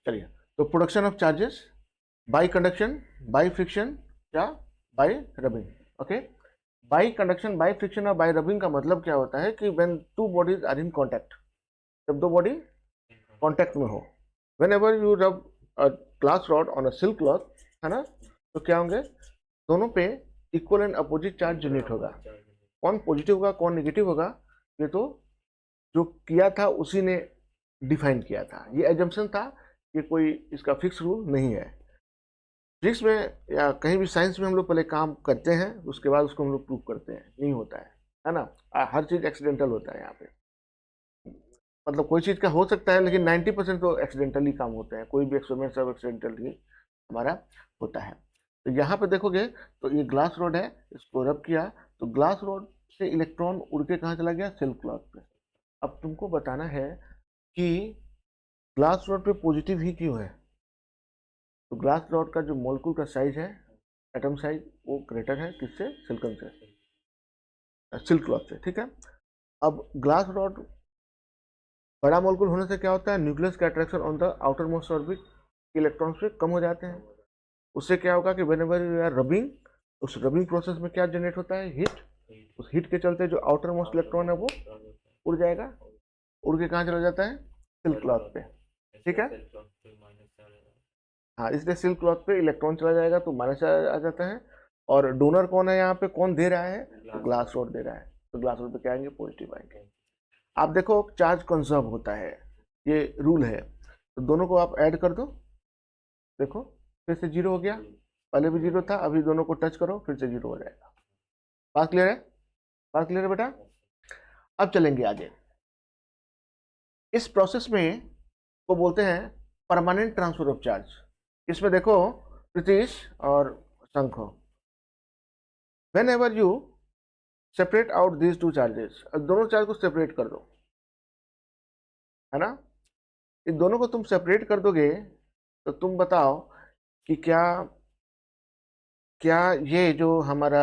चलिए, तो production of charges by conduction, by friction या by rubbing. Okay, by conduction, by friction और by rubbing का मतलब क्या होता है कि when two bodies are in contact, जब दो बॉडी कॉन्टैक्ट में हो, when ever you rub a glass rod on a silk cloth, है ना, तो क्या होंगे, दोनों पे equal and opposite charge generate होगा। कौन पॉजिटिव होगा कौन नेगेटिव होगा, ये तो जो किया था उसी ने डिफाइन किया था। ये एजम्पशन था, ये कोई इसका फिक्स रूल नहीं है। फिजिक्स में या कहीं भी साइंस में हम लोग पहले काम करते हैं, उसके बाद उसको हम लोग प्रूव करते हैं, नहीं होता है ना। हर चीज एक्सीडेंटल होता है यहाँ पे। मतलब कोई चीज का हो सकता है, लेकिन 90% तो एक्सीडेंटली काम होते हैं। कोई भी एक्सपेरिमेंट सब एक्सीडेंटल ही हमारा होता है। तो यहाँ पे देखोगे तो ये ग्लास रोड है, इसको रब किया तो ग्लास रोड से इलेक्ट्रॉन उड़ के कहाँ चला गया, सिल्क क्लॉथ पे। अब तुमको बताना है कि ग्लास रोड पे पॉजिटिव ही क्यों है। तो ग्लास रॉड का जो मॉलिक्यूल का साइज है, एटम साइज, वो ग्रेटर है किससे, सिलिकॉन से, सिल्क क्लॉथ से, ठीक है। अब ग्लास रॉड बड़ा मॉलिक्यूल होने से क्या होता है, न्यूक्लियस का attraction on the outer most orbit electron से कम हो जाते हैं। उससे क्या होगा कि व्हेनेवर यू आर रबिंग, उस रबिंग प्रोसेस में क्या जनरेट होता है, हीट। उस हीट के चलते जो आउटर मोस्ट इलेक्ट्रॉन है वो उड़ जाएगा, उड़ के कहाँ चला जाता है, सिल्क क्लॉथ पे, ठीक है। हाँ, इसलिए सिल्क क्लॉथ पे इलेक्ट्रॉन चला जाएगा तो माइनस आ जाता है। और डोनर कौन है यहाँ पे, कौन दे रहा है, तो ग्लास रॉड दे रहा है। तो ग्लास रॉड पे क्या आएंगे, पॉजिटिव आएंगे। आप देखो चार्ज कंजर्व होता है, ये रूल है। तो दोनों को आप ऐड कर दो, देखो फिर से जीरो हो गया, पहले भी जीरो था, अभी दोनों को टच करो फिर से जीरो हो जाएगा। बात क्लियर है, बात क्लियर है बेटा। अब चलेंगे आगे। इस प्रोसेस में को बोलते हैं परमानेंट ट्रांसफर ऑफ चार्ज। इसमें देखो प्रीतिश और शंख, when ever you separate out these two charges, दोनों चार्ज को सेपरेट कर दो, है ना। इन दोनों को तुम सेपरेट कर दोगे तो तुम बताओ कि क्या क्या ये जो हमारा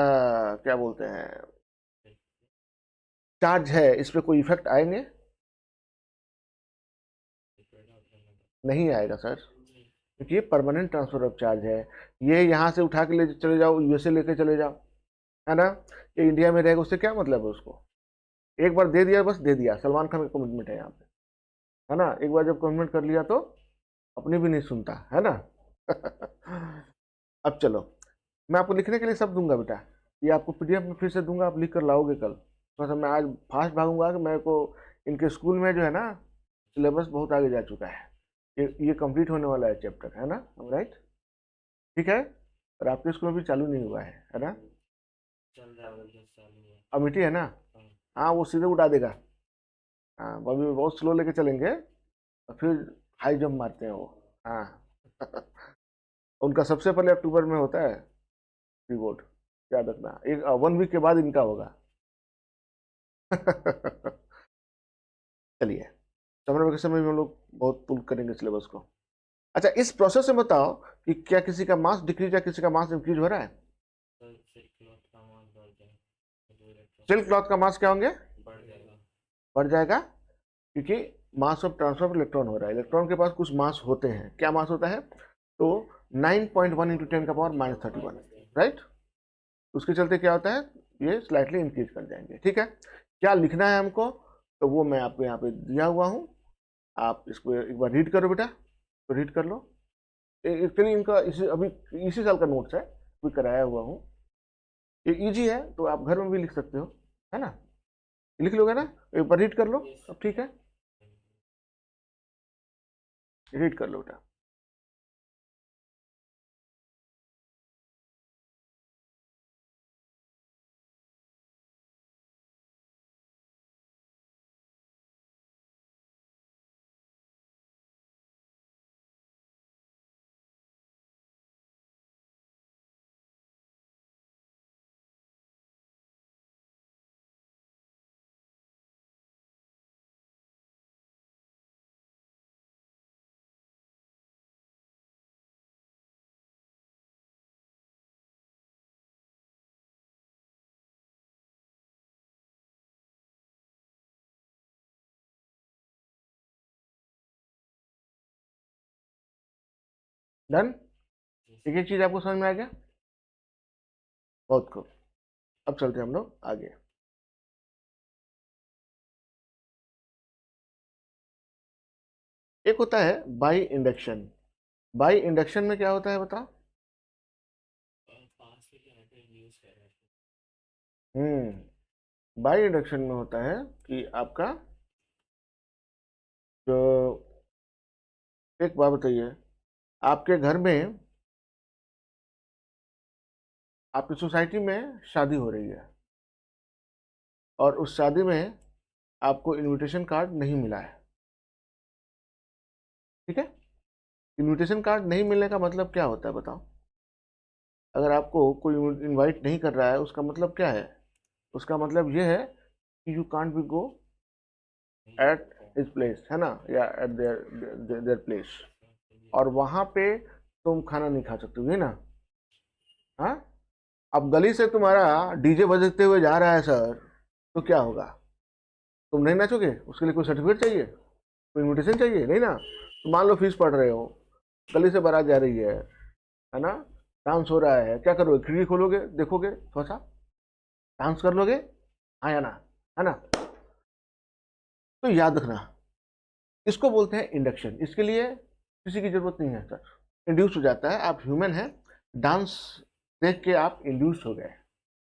क्या बोलते हैं चार्ज है, इस पे कोई इफेक्ट आएंगे, नहीं आएगा सर, क्योंकि ये परमानेंट ट्रांसफर ऑफ चार्ज है। ये यहाँ से उठा के ले चले जाओ, यूएसए लेके चले जाओ, है ना, ये इंडिया में रहेगा, उससे क्या मतलब है। उसको एक बार दे दिया, बस दे दिया, सलमान खान का कमिटमेंट है यहाँ पे, है ना। एक बार जब कमिटमेंट कर लिया तो अपनी भी नहीं सुनता, है ना। अब चलो, मैं आपको लिखने के लिए सब दूंगा बेटा, ये आपको पीडीएफ में फिर से दूंगा, आप लिख कर लाओगे कल। थोड़ा सा मैं आज फास्ट भागूंगा कि मेरे को इनके स्कूल में जो है ना सिलेबस बहुत आगे जा चुका है। ये कंप्लीट होने वाला है चैप्टर, है ना, राइट, ठीक है। और आपके स्कूल में भी चालू नहीं हुआ है ना, अमिटी है ना, हाँ वो सीधे उड़ा देगा। हाँ, अभी बहुत स्लो लेके चलेंगे और फिर हाई जंप मारते हैं वो, हाँ। उनका सबसे पहले अक्टूबर में होता है रिवॉर्ड, याद रखना, एक 1 वीक के बाद इनका होगा। चलिए, समर वेकेशन में भी हम लोग बहुत पुल करेंगे सिलेबस को। अच्छा, इस प्रोसेस में बताओ कि क्या किसी का मास डिक्रीज या किसी का मास इंक्रीज हो रहा है। सिल्क क्लॉथ का मास क्या होंगे, बढ़ जाएगा, क्योंकि mass of transfer of electron हो रहा है। इलेक्ट्रॉन के पास कुछ मास होते हैं, क्या मास होता है, तो 9.1 इंटू 10⁻31, राइट। उसके चलते क्या होता है, ये स्लाइटली इंक्रीज कर जाएंगे, ठीक है। क्या लिखना है हमको, तो वो मैं आपको यहाँ पे दिया हुआ हूँ, आप इसको एक बार रीड करो बेटा, तो रीड कर लो। एक्चुअली इनका अभी इसी साल का नोट्स है, अभी कराया हुआ हूँ। ये इजी है, तो आप घर में भी लिख सकते हो, है ना, लिख लोगे ना, एक बार रीड कर लो, अब ठीक है, रीड कर लो बेटा। डन? एक एक चीज आपको समझ में आ गया? बहुत खूब। अब चलते हैं हम लोग आगे। एक होता है बाई इंडक्शन। बाई इंडक्शन में क्या होता है बताओ? बाई इंडक्शन में होता है कि आपका जो, एक बात बताइए, आपके घर में, आपकी सोसाइटी में शादी हो रही है और उस शादी में आपको इनविटेशन कार्ड नहीं मिला है, ठीक है? इनविटेशन कार्ड नहीं मिलने का मतलब क्या होता है बताओ? अगर आपको कोई इनवाइट नहीं कर रहा है उसका मतलब क्या है? उसका मतलब ये है कि you can't be go at his place, है ना, या एट देयर प्लेस, और वहां पे तुम खाना नहीं खा सकते हो, ये ना? हाँ, अब गली से तुम्हारा डीजे बजते हुए जा रहा है सर, तो क्या होगा? तुम नहीं नाचोगे? उसके लिए कोई सर्टिफिकेट चाहिए? कोई इनविटेशन चाहिए? नहीं ना। तो मान लो फीस पढ़ रहे हो, गली से बारात जा रही है ना, डांस हो रहा है, क्या करोगे? खिड़की खोलोगे, देखोगे थोड़ा सा, डांस कर लोगे, हाँ या ना? है ना? तो याद रखना, इसको बोलते हैं इंडक्शन। इसके लिए किसी की जरूरत नहीं है सर, इंड्यूस हो जाता है। आप ह्यूमन है, डांस देख के आप इंड्यूस हो गए।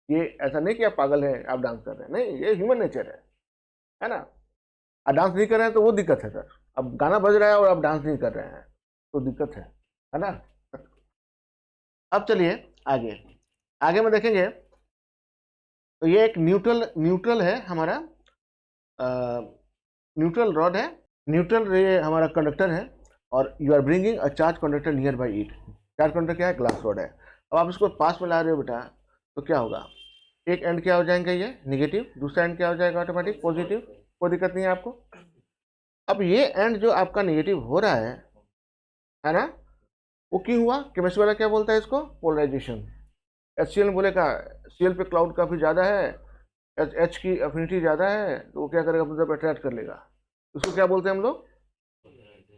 ये ऐसा नहीं कि आप पागल हैं आप डांस कर रहे हैं, नहीं, ये ह्यूमन नेचर है ना? आप डांस नहीं कर रहे हैं तो वो दिक्कत है सर। अब गाना बज रहा है और आप डांस नहीं कर रहे हैं तो दिक्कत है ना? अब चलिए आगे, आगे में देखेंगे तो ये एक न्यूट्रल न्यूट्रल है हमारा, न्यूट्रल रॉड है। न्यूट्रल ये हमारा कंडक्टर है और you are bringing a charge conductor near by it. Charge conductor क्या है? ग्लास रॉड है। अब आप इसको पास में ला रहे हो बेटा, तो क्या होगा? एक एंड क्या हो जाएंगे ये नेगेटिव, दूसरा एंड क्या हो जाएगा ऑटोमेटिक पॉजिटिव, कोई दिक्कत नहीं है आपको। अब ये एंड जो आपका नेगेटिव हो रहा है ना, वो क्यों हुआ? केमिस्ट्री वाला क्या बोलता है इसको? पोलराइजेशन। HCl में बोलेगा Cl पे क्लाउड काफी ज्यादा है, H की अफिनिटी ज्यादा है, तो वो क्या करेगा? अपनी तरफ अट्रैक्ट कर लेगा। उसको क्या बोलते हैं हम लोग?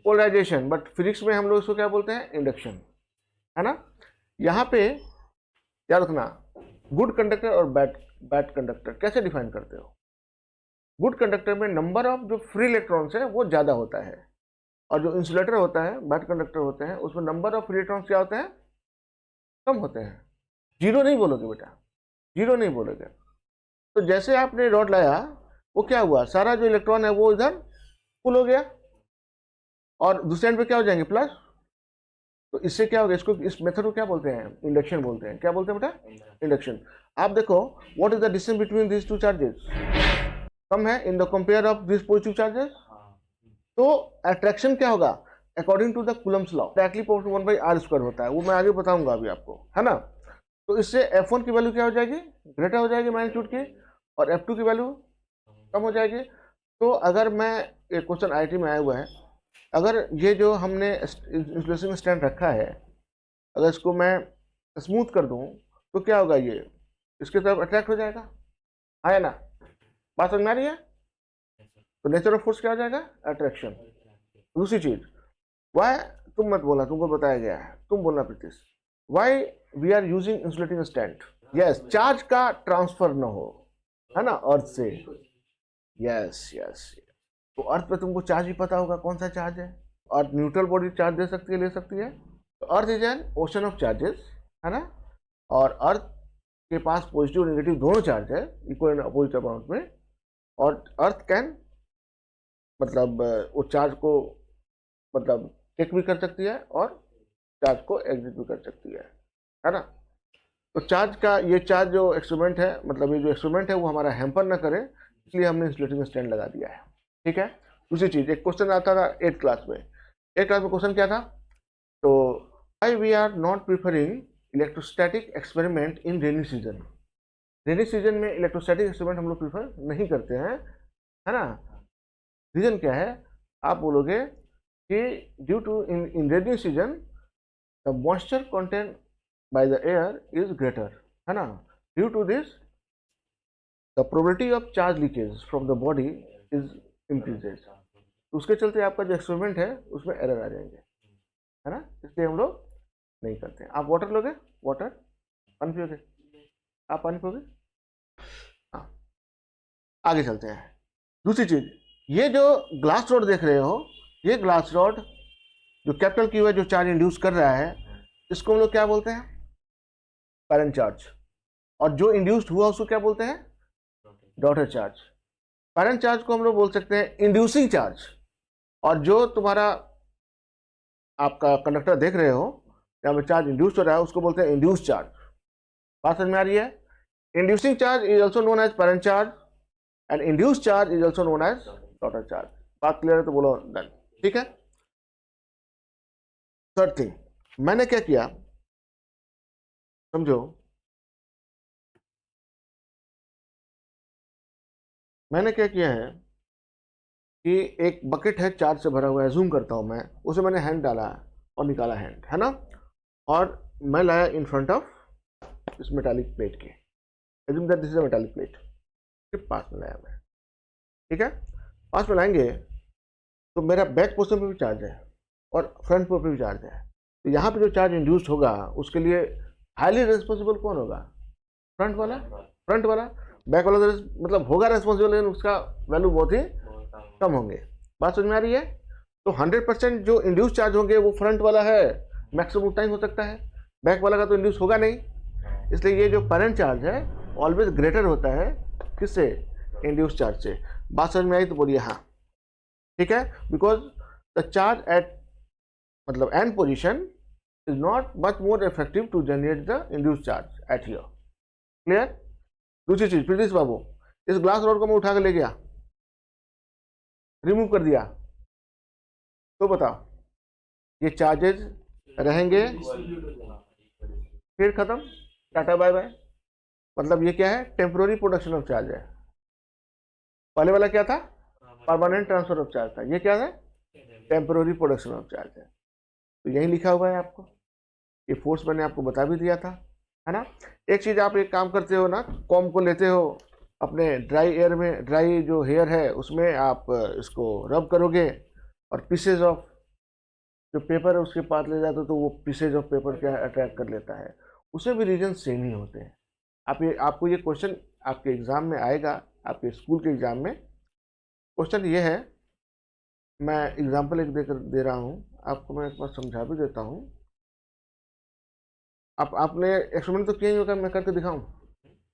पोलराइजेशन। बट फिजिक्स में हम लोग इसको क्या बोलते हैं? इंडक्शन, है ना? यहाँ पे याद रखना, गुड कंडक्टर और बैड बैड कंडक्टर कैसे डिफाइन करते हो? गुड कंडक्टर में नंबर ऑफ जो फ्री इलेक्ट्रॉन्स है वो ज्यादा होता है, और जो इंसुलेटर होता है, बैड कंडक्टर होते हैं, उसमें नंबर ऑफ फ्री इलेक्ट्रॉन्स क्या होते हैं? कम होते हैं। जीरो नहीं बोलोगे बेटा, जीरो नहीं बोलोगे। तो जैसे आपने रॉड लाया, वो क्या हुआ? सारा जो इलेक्ट्रॉन है वो इधर पुल हो गया, और दूसरे एंड पे क्या हो जाएंगे? प्लस। तो इससे क्या होगा? इसको, इस मेथड को क्या बोलते हैं? इंडक्शन बोलते हैं। क्या बोलते हैं बेटा? इंडक्शन। आप देखो, what is the distance between this two charges? कम है in the compare of this positive charges. तो अट्रैक्शन क्या होगा? According to the Coulomb's law, directly proportional 1/r² होता है, वो मैं आगे बताऊंगा अभी आपको, है ना? तो इससे F1 की वैल्यू क्या हो जाएगी? ग्रेटर हो जाएगी मैग्नीट्यूड की, और F2 की वैल्यू कम हो जाएगी। तो अगर मैं, एक क्वेश्चन IIT में आया हुआ है, अगर ये जो हमने इंसुलेशन स्टैंड रखा है, अगर इसको मैं स्मूथ कर दूं तो क्या होगा? ये इसके तरफ अट्रैक्ट हो जाएगा, है ना? बात समझ में आ रही है? तो नेचर ऑफ फोर्स क्या हो जाएगा? अट्रैक्शन। दूसरी चीज, वाई, तुम मत बोलना, तुमको बताया गया है, तुम बोलना Pritish, why we are using insulating stand? Yes, charge का ट्रांसफर न हो, है ना, अर्थ से। Yes yes. तो अर्थ पे तुमको चार्ज ही पता होगा कौन सा चार्ज है। अर्थ न्यूट्रल बॉडी चार्ज दे सकती है, ले सकती है। तो earth is an ocean of charges, है ना? और अर्थ के पास पॉजिटिव और नेगेटिव दोनों चार्ज है, इक्वल एंड अपोजिट अमाउंट में। और अर्थ कैन, मतलब वो चार्ज को, मतलब टेक भी कर सकती है और चार्ज को एग्जिट भी कर सकती है ना? तो चार्ज का, ये चार्ज जो एक्सपेरिमेंट है, मतलब ये जो एक्सपेरिमेंट है वो हमारा हैम्पर ना करे, इसलिए हमने इंसुलेटिंग स्टैंड लगा दिया है, ठीक है? दूसरी चीज, एक क्वेश्चन आता था 8th क्लास में। 8th क्लास में क्वेश्चन क्या था? तो why we are not preferring electrostatic experiment in rainy season? Rainy season में इलेक्ट्रोस्टैटिक एक्सपेरिमेंट हम लोग प्रीफर नहीं करते हैं, है ना? रीजन क्या है? आप बोलोगे कि due to in rainy season the moisture content by the air is greater, है ना? Due to this the probability of charge leakage from the body is increases. उसके चलते आपका जो एक्सपेरिमेंट है उसमें एरर आ जाएंगे, है ना? इसलिए हम लोग नहीं करते हैं। आप वाटर लोगे, वाटर पानी पियोगे, आप पानी पियोगे। हाँ, आगे चलते हैं। दूसरी चीज, ये जो ग्लास रॉड देख रहे हो, ये ग्लास रॉड जो कैपिटल क्यू है, जो चार्ज इंड्यूस कर रहा है, इसको हम लोग क्या बोलते हैं, पैरेंट चार्ज। और जो इंड्यूस्ड हुआ उसको क्या बोलते हैं, डॉटर चार्ज। पैरेंट चार्ज को हम लोग बोल सकते हैं इंड्यूसिंग चार्ज, और जो तुम्हारा आपका कंडक्टर देख रहे हो जहाँ पे चार्ज इंड्यूस हो रहा है उसको बोलते हैं इंड्यूस चार्ज। बात समझ में आ रही है। Inducing charge is also known as parent charge and induce charge is also known as daughter charge. बात क्लियर है तो बोलो डन। ठीक है। थर्ड थिंग, मैंने क्या किया समझो, मैंने क्या किया है कि एक बकेट है चार्ज से भरा हुआ है, जूम करता हूं मैं, उसे मैंने हैंड डाला और निकाला हैंड, है ना, और मैं लाया इन फ्रंट ऑफ इस मेटालिक प्लेट के, assume that this is a metallic plate, के पास में लाया मैं। ठीक है, पास में लाएंगे तो मेरा बैक पोर्शन पे भी चार्ज है और फ्रंट पे भी चार्ज है, तो यहाँ पे जो चार्ज इंड्यूस्ड होगा उसके लिए हाईली रिस्पॉन्सिबल कौन होगा, फ्रंट वाला। फ्रंट वाला, बैक वाला तो मतलब होगा रेस्पॉन्सिबल, लेकिन उसका वैल्यू बहुत ही कम होंगे। बात समझ में आ रही है। तो 100% जो इंड्यूस चार्ज होंगे वो फ्रंट वाला है, मैक्सिमम टाइम हो सकता है, बैक वाला का तो इंड्यूस होगा नहीं, इसलिए ये जो पैरेंट चार्ज है ऑलवेज ग्रेटर होता है किससे, इंड्यूस चार्ज से। बात समझ में आई तो बोलिए हाँ। ठीक है, बिकॉज द चार्ज एट मतलब end position is not much more effective to generate the induce charge at here. Clear. दूसरी चीज, प्रीतिश बाबू, इस ग्लास रॉड को मैं उठा कर ले गया, रिमूव कर दिया, तो बताओ ये चार्जेज रहेंगे, फिर खत्म, टाटा बाय बाय। मतलब ये क्या है, टेम्पोररी प्रोडक्शन ऑफ चार्ज है। पहले वाला क्या था, परमानेंट ट्रांसफर ऑफ चार्ज था, ये क्या है, टेम्पोररी प्रोडक्शन ऑफ चार्ज है। तो यही लिखा हुआ है आपको, ये फोर्स मैंने आपको बता भी दिया था, है ना। एक चीज आप एक काम करते हो ना, कॉम को लेते हो अपने ड्राई एयर में, ड्राई जो हेयर है उसमें आप इसको रब करोगे और पीसेज ऑफ जो पेपर है उसके पास ले जाते हो, तो वो पीसेज ऑफ पेपर क्या अट्रैक्ट कर लेता है, उसे भी रीजन सेम ही होते हैं। आपको ये क्वेश्चन आपके एग्जाम में आएगा, आपके स्कूल के एग्जाम में क्वेश्चन ये है, मैं एग्जाम्पल एक देकर दे रहा हूँ आपको, मैं एक बार समझा भी देता हूँ। आपने एक्सपेरिमेंट तो किया ही होगा, मैं करके दिखाऊं,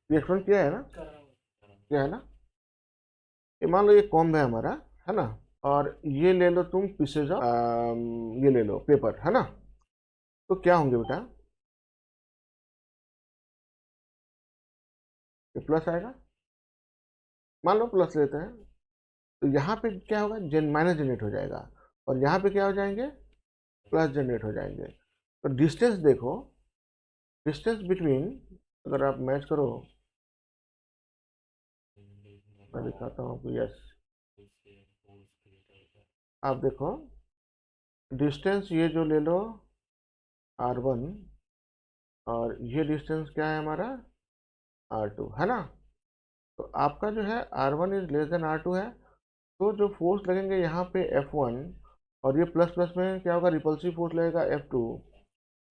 ये एक्सपेरिमेंट किया है ना, किया है ना। ये मान लो ये कॉम्ब है हमारा, है ना, और ये ले लो तुम पीसेज ऑफ ये ले लो पेपर, है ना, तो क्या होंगे बेटा, ये प्लस आएगा, मान लो प्लस लेते हैं, तो यहाँ पे क्या होगा, माइनस जनरेट हो जाएगा, और यहाँ पे क्या हो जाएंगे, प्लस जनरेट हो जाएंगे। तो डिस्टेंस देखो, डिस्टेंस बिटवीन, अगर आप मैच करो, मैं दिखाता हूँ आपको, यस आप देखो डिस्टेंस, ये जो ले लो r1, और ये डिस्टेंस क्या है हमारा r2, है ना। तो आपका जो है r1 is less than r2 है, तो जो फोर्स लगेंगे यहाँ पे F1, और ये प्लस प्लस में क्या होगा, रिपल्सिव फोर्स लगेगा F2,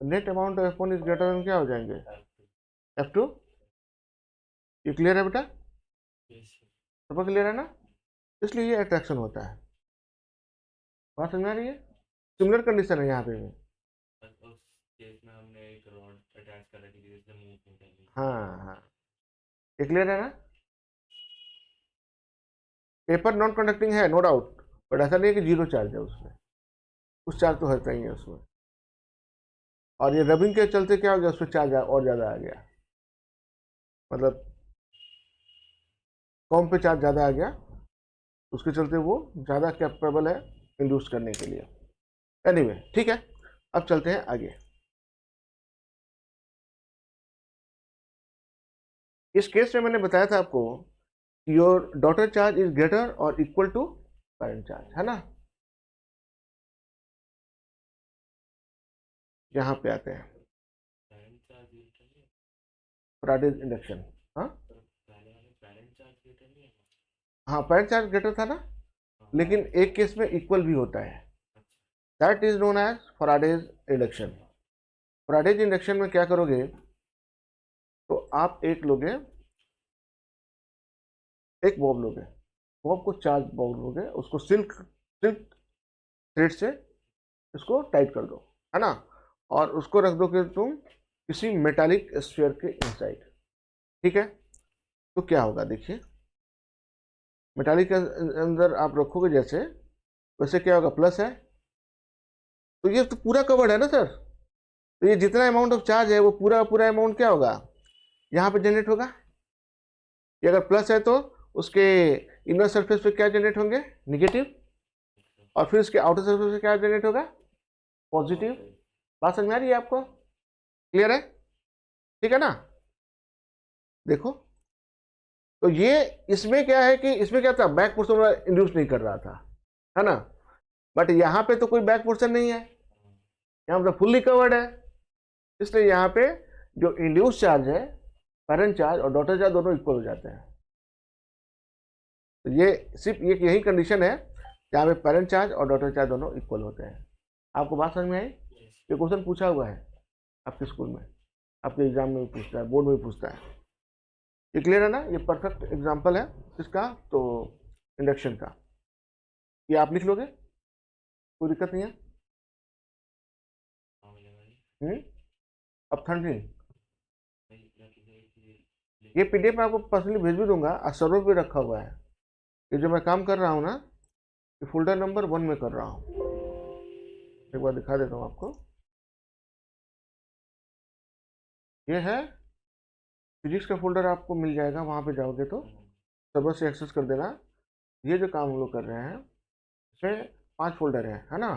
net amount of F1 is greater than क्या हो जाएंगे, F2। ये क्लियर है बेटा, सब क्लियर है ना, इसलिए ये अट्रैक्शन होता है। बात समझ आ रही है, सिमिलर कंडीशन है यहाँ पे भी। हाँ हाँ, ये क्लियर है ना। पेपर नॉन कंडक्टिंग है नो डाउट, बट ऐसा नहीं है कि जीरो चार्ज है उसमें, कुछ चार्ज तो होता ही है उसमें, और ये रबिंग के चलते क्या हो गया, उसमें चार्ज और ज़्यादा आ गया, मतलब कॉम पे चार्ज ज़्यादा आ गया, उसके चलते वो ज़्यादा कैपेबल है इंड्यूस करने के लिए। एनीवे ठीक है, अब चलते हैं आगे। इस केस में मैंने बताया था आपको, your daughter charge is greater और इक्वल टू पैरेंट चार्ज, है ना। यहाँ पे आते हैं फैराडेज इंडक्शन। हाँ हाँ, पैरेंट चार्ज ग्रेटर था ना, लेकिन एक केस में इक्वल भी होता है, that is known as Faraday's induction. Faraday's induction में क्या करोगे, तो आप एक बॉब लोगे, बॉब को चार्ज बॉब लोगे, उसको सिल्क सिल्क थ्रेड से इसको टाइट कर दो, है ना, और उसको रख दो कि तुम किसी मेटालिक स्फीयर के इनसाइड, ठीक है। तो क्या होगा देखिए, मेटालिक के अंदर आप रखोगे जैसे, वैसे क्या होगा, प्लस है, तो ये तो पूरा कवर्ड है ना सर, तो ये जितना अमाउंट ऑफ चार्ज है वो पूरा पूरा अमाउंट क्या होगा, यहाँ पे जनरेट होगा। ये अगर प्लस है तो उसके इनर सरफेस पे क्या जनरेट होंगे, निगेटिव, और फिर इसके आउटर सरफेस पे क्या जनरेट होगा, पॉजिटिव। बात समझ में आ रही है आपको, क्लियर है, ठीक है ना। देखो, तो ये इसमें क्या है कि इसमें क्या था, बैक पोर्शन इंड्यूस नहीं कर रहा था, है ना, बट यहाँ पे तो कोई बैक पोर्शन नहीं है, यहाँ पे फुल्ली कवर्ड है, इसलिए यहाँ पे जो इंड्यूस चार्ज है, पेरेंट चार्ज और डॉटर चार्ज दोनों इक्वल हो जाते हैं। तो ये सिर्फ एक यही कंडीशन है जहाँ पे पेरेंट चार्ज और डॉटर चार्ज दोनों इक्वल होते हैं। आपको बात समझ में आई? ये क्वेश्चन पूछा हुआ है आपके स्कूल में, आपके एग्जाम में भी पूछता है, बोर्ड में भी पूछता है। ये क्लियर है ना, ये परफेक्ट एग्जाम्पल है इसका, तो इंडक्शन का ये आप लिख लोगे, कोई दिक्कत नहीं है। अब थंडरिंग, ये पीडीएफ में आपको पर्सनली भेज भी दूंगा, और सर्वर पे रखा हुआ है। ये जो मैं काम कर रहा हूँ ना, ये फोल्डर नंबर 1 में कर रहा हूँ, एक बार दिखा देता हूँ आपको। ये है फिजिक्स का फोल्डर, आपको मिल जाएगा, वहाँ पे जाओगे तो सर्वर से एक्सेस कर देना। ये जो काम हम लोग कर रहे हैं इसमें 5 फोल्डर है ना,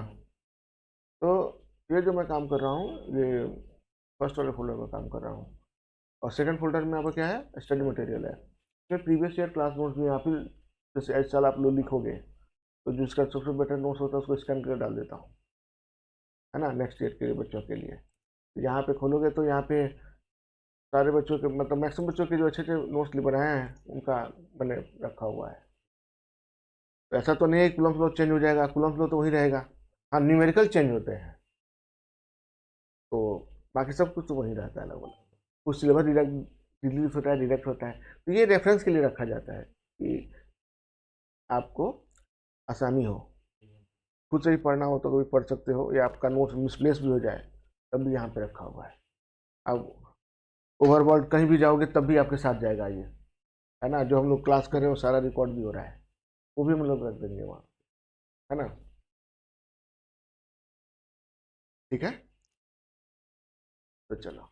तो ये जो मैं काम कर रहा हूँ ये फर्स्ट वाले फोल्डर में काम कर रहा हूँ, और सेकंड फोल्डर में आपका क्या है, स्टडी मटेरियल है। इसमें प्रीवियस ईयर क्लास नोट्स भी आप ही, जैसे इस साल आप लोग लिखोगे तो जिसका सबसे बेटर नोट्स होता है उसको स्कैन करके डाल देता हूँ, है ना, नेक्स्ट ईयर के बच्चों के लिए। यहाँ पे खोलोगे तो यहाँ पे सारे बच्चों के, मतलब मैक्सिमम बच्चों के जो अच्छे अच्छे नोट्स बनाए हैं उनका बने रखा हुआ है। तो ऐसा तो नहीं है कूलम फ्लो चेंज हो जाएगा, कूलम फ्लो तो वही रहेगा, हाँ न्यूमेरिकल चेंज होते हैं, तो बाकी सब कुछ तो वही रहता है लगभग। कुछ सिलेबस डिलीट होता है, डिडक्ट होता है, तो ये रेफरेंस के लिए रखा जाता है कि आपको आसानी हो, खुद से ही पढ़ना हो तो कभी पढ़ सकते हो, या आपका नोट मिसप्लेस भी हो जाए तब भी यहाँ पे रखा हुआ है। अब ओवरवर्ल्ड कहीं भी जाओगे तब भी आपके साथ जाएगा ये, है ना, जो हम लोग क्लास कर रहे हो सारा रिकॉर्ड भी हो रहा है, वो भी हम लोग रख देंगे वहाँ, है ना, ठीक है। तो चलो,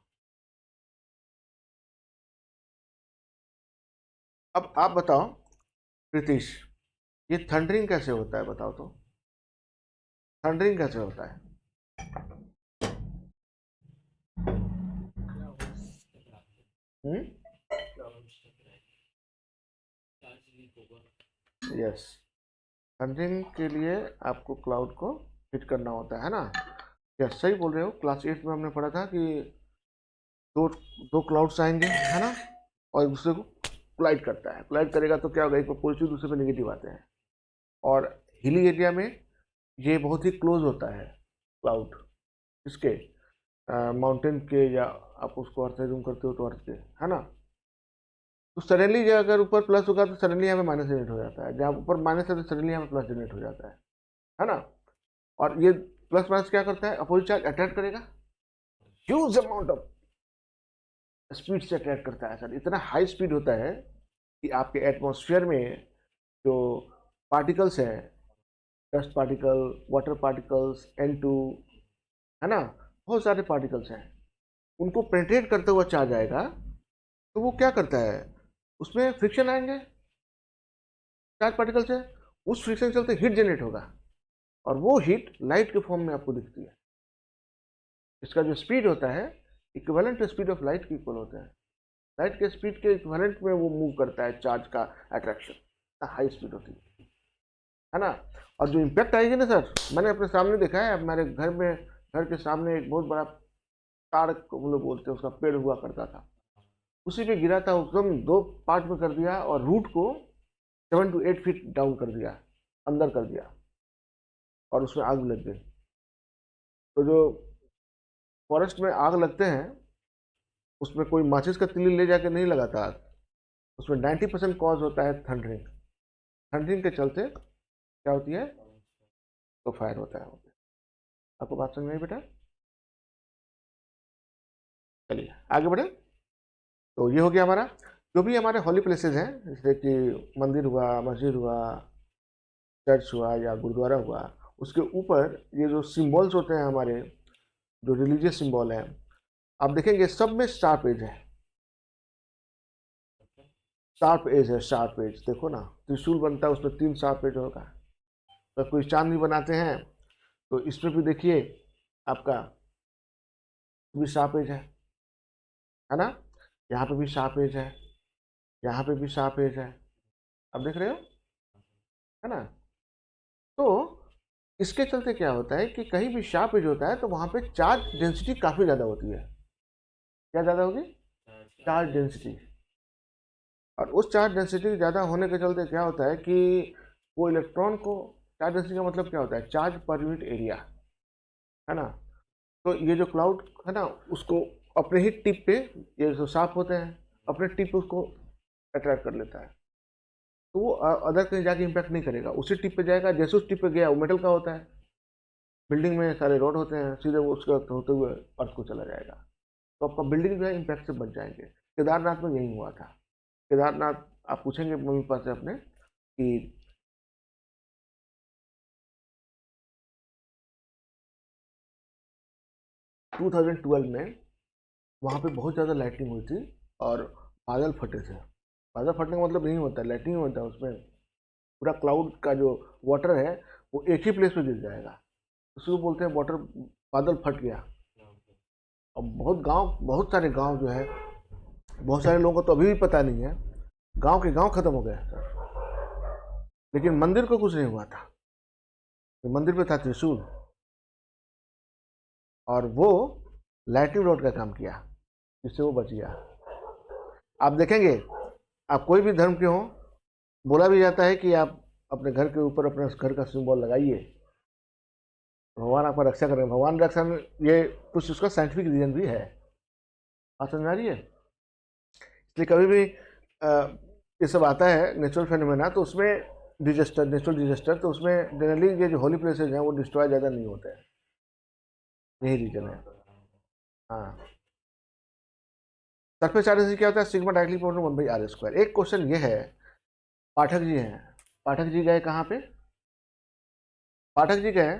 अब आप बताओ प्रीतिश, ये थंडरिंग कैसे होता है बताओ तो, थंडरिंग कैसे होता है? यस, थंडरिंग के लिए आपको क्लाउड को हिट करना होता है ना। यस, सही बोल रहे हो, क्लास 8 में हमने पढ़ा था कि दो दो क्लाउड्स आएंगे, है ना, और एक दूसरे को कोलाइड करता है, कोलाइड करेगा तो क्या होगा, एक पर पॉजिटिव दूसरे पे नेगेटिव आते हैं, और हिली एरिया में ये बहुत ही क्लोज होता है क्लाउड, इसके माउंटेन के, या आप उसको अर्थ से जूम करते हो तो अर्थ के, है ना। तो सडनली अगर ऊपर प्लस होगा तो सडनली यहाँ पे माइनस जनरेट हो जाता है, जहाँ ऊपर माइनस है तो सडनली यहाँ पे प्लस जनरेट हो जाता है ना। और ये प्लस माइनस क्या करता है, अपोजिट चार्ज अट्रैक्ट करेगा, ह्यूज अमाउंट ऑफ स्पीड से अट्रैक्ट करता है सर, इतना हाई स्पीड होता है कि आपके एटमॉस्फेयर में जो पार्टिकल्स हैं, dust particle, water particles, N2, है ना, बहुत सारे पार्टिकल्स हैं, उनको पेनिट्रेट करता हुआ चार्ज आएगा, तो वो क्या करता है, उसमें फ्रिक्शन आएंगे चार्ज पार्टिकल से, उस फ्रिक्शन के चलते हीट जनरेट होगा, और वो हीट लाइट के फॉर्म में आपको दिखती है। इसका जो स्पीड होता है equivalent to speed of light के इक्वल होता है, लाइट के स्पीड के इक्विवेलेंट में वो मूव करता है चार्ज का अट्रैक्शन, हाई स्पीड होती है ना। और जो इम्पैक्ट आएगी ना सर, मैंने अपने सामने देखा है, हमारे घर में, घर के सामने एक बहुत बड़ा ताड़ को हम लोग बोलते हैं, उसका पेड़ हुआ करता था, उसी पे गिरा था, एकदम 2 पार्ट में कर दिया, और रूट को 7 to 8 फीट डाउन कर दिया, अंदर कर दिया, और उसमें आग लग गई। तो जो फॉरेस्ट में आग लगते हैं, उसमें कोई माचिस का तिल्ली ले जाके नहीं लगाता आग, उसमें 90% कॉज होता है थंडरिंग। थंडरिंग के चलते क्या होती है, तो फायर होता है। आपको बात समझ में आई बेटा? चलिए आगे बढ़े। तो ये हो गया हमारा, जो भी हमारे हॉली प्लेसेस हैं, जैसे कि मंदिर हुआ, मस्जिद हुआ, चर्च हुआ या गुरुद्वारा हुआ, उसके ऊपर ये जो सिंबल्स होते हैं हमारे, जो रिलीजियस सिंबल है, आप देखेंगे सब में शार्प एज है। शार्प एज है, शार्प एज देखो ना, त्रिशूल बनता है उसमें 3 शार्प एज होगा। तो कोई चांद भी बनाते हैं तो इसमें भी देखिए आपका भी शार्प एज है ना? यहाँ पे भी शार्प एज है, यहाँ पे भी शार्प एज है, आप देख रहे हो, है ना? तो इसके चलते क्या होता है कि कहीं भी शार्प एज होता है तो वहाँ पे चार्ज डेंसिटी काफ़ी ज़्यादा होती है। क्या ज़्यादा होगी? Charge density. और उस चार्ज डेंसिटी ज़्यादा होने के चलते क्या होता है कि वो इलेक्ट्रॉन को, चार्ज डेंसिटी का मतलब क्या होता है, चार्ज पर यूनिट एरिया, है ना? तो ये जो क्लाउड है ना, उसको अपने ही टिप पे, ये जो शार्प होते हैं अपने टिप पे उसको अट्रैक्ट कर लेता है, तो वो अदर कहीं जाके इम्पैक्ट नहीं करेगा, उसी टिप पे जाएगा। जैसे उस टिप पे गया, वो मेटल का होता है, बिल्डिंग में सारे रोड होते हैं, सीधे वो उसका होते हुए अर्थ को चला जाएगा, तो आपका बिल्डिंग जो है इम्पैक्ट से बच जाएंगे। केदारनाथ में यही हुआ था। केदारनाथ आप पूछेंगे मम्मी पापा से अपने कि 2012 में वहाँ पे बहुत ज़्यादा लाइटिंग हुई थी और बादल फटे थे। बादल फटने का मतलब नहीं होता लाइटिंग होता है, उसमें पूरा क्लाउड का जो वाटर है वो एक ही प्लेस पे गिर जाएगा, उसको बोलते हैं वाटर, बादल फट गया। और बहुत सारे गांव जो है, बहुत सारे लोगों को तो अभी भी पता नहीं है, गांव के गांव खत्म हो गया सर। लेकिन मंदिर को कुछ नहीं हुआ था, तो मंदिर पे था त्रिशूल और वो लाइटिंग रोड का काम किया, जिससे वो बच गया। आप देखेंगे, आप कोई भी धर्म के हो, बोला भी जाता है कि आप अपने घर के ऊपर अपने घर का सिंबल लगाइए, भगवान आपका रक्षा करेंगे। भगवान रक्षा में ये कुछ उसका साइंटिफिक रीजन भी है, आप समझ आ रही है? इसलिए कभी भी ये सब आता है नेचुरल फेनोमेना, तो उसमें डिजास्टर, नेचुरल डिजास्टर, तो उसमें जनरली ये जो होली प्लेसेज हैं वो डिस्ट्रॉय ज़्यादा नहीं होते हैं, यही रीजन है। हाँ, सरफेस चार्ज क्या होता है, सिग्मा डायरेक्टली प्रोपोर्शनल 1/r²। एक क्वेश्चन ये है, पाठक जी हैं, पाठक जी गए कहाँ पे? पाठक जी गए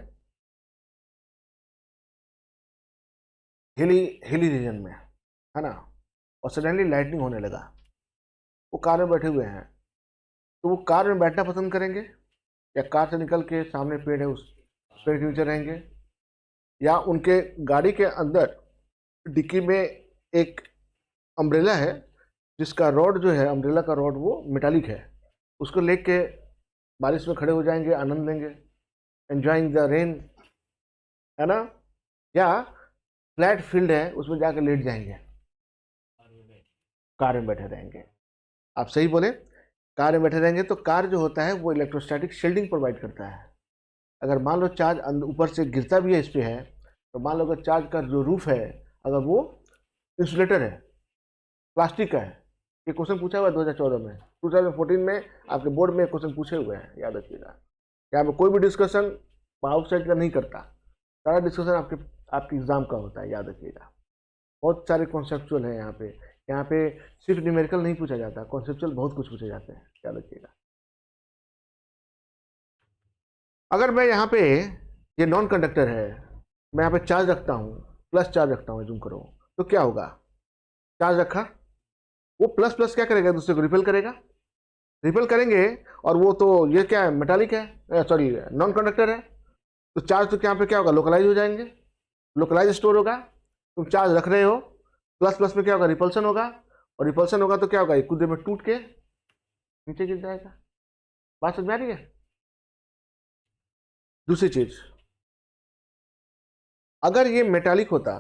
हिली हिली रीजन में, है ना? और सडनली लाइटनिंग होने लगा, वो कार में बैठे हुए हैं, तो वो कार में बैठना पसंद करेंगे या कार से निकल के सामने पेड़ है उस पेड़ के नीचे रहेंगे, या उनके गाड़ी के अंदर डिक्की में एक अम्ब्रेला है जिसका रॉड जो है, अम्ब्रेला का रॉड वो मेटालिक है, उसको लेके बारिश में खड़े हो जाएंगे, आनंद लेंगे, एंजॉइंग द रेन, है ना? या फ्लैट फील्ड है उसमें जाकर लेट जाएंगे, कार में बैठे रहेंगे। आप सही बोले, कार में बैठे रहेंगे। तो कार जो होता है वो इलेक्ट्रोस्टैटिक शील्डिंग प्रोवाइड करता है। अगर मान लो चार्ज ऊपर से गिरता भी है इस पे है, तो मान लो अगर चार्ज का जो रूफ है अगर वो इंसुलेटर है, प्लास्टिक का है, ये क्वेश्चन पूछा हुआ है 2014 में, 2014 में आपके बोर्ड में क्वेश्चन पूछे हुए हैं, याद रखिएगा। यहाँ पे कोई भी डिस्कशन आउटसाइड का नहीं करता, सारा डिस्कशन आपके एग्जाम का होता है, याद रखिएगा। बहुत सारे कॉन्सेप्चुअल है यहाँ पे सिर्फ न्यूमेरिकल नहीं पूछा जाता, कॉन्सेप्चुअल बहुत कुछ पूछे जाते हैं, याद रखिएगा। अगर मैं यहाँ पे, ये नॉन कंडक्टर है, मैं यहाँ पे चार्ज रखता हूँ, प्लस चार्ज रखता हूँ, जूम करो, तो क्या होगा? चार्ज रखा, वो प्लस प्लस क्या करेगा, दूसरे को रिपेल करेगा, रिपेल करेंगे। और वो तो ये क्या है, मेटालिक है, सॉरी नॉन कंडक्टर है, तो चार्ज तो यहाँ पे क्या होगा, लोकलाइज हो जाएंगे, लोकलाइज स्टोर होगा। तुम चार्ज रख रहे हो, प्लस प्लस में क्या होगा, रिपल्सन होगा, और रिपल्सन होगा तो क्या होगा, कुछ देर में टूट के नीचे गिर जाएगा। बात समझ में आ रही है? दूसरी चीज, अगर ये मेटालिक होता,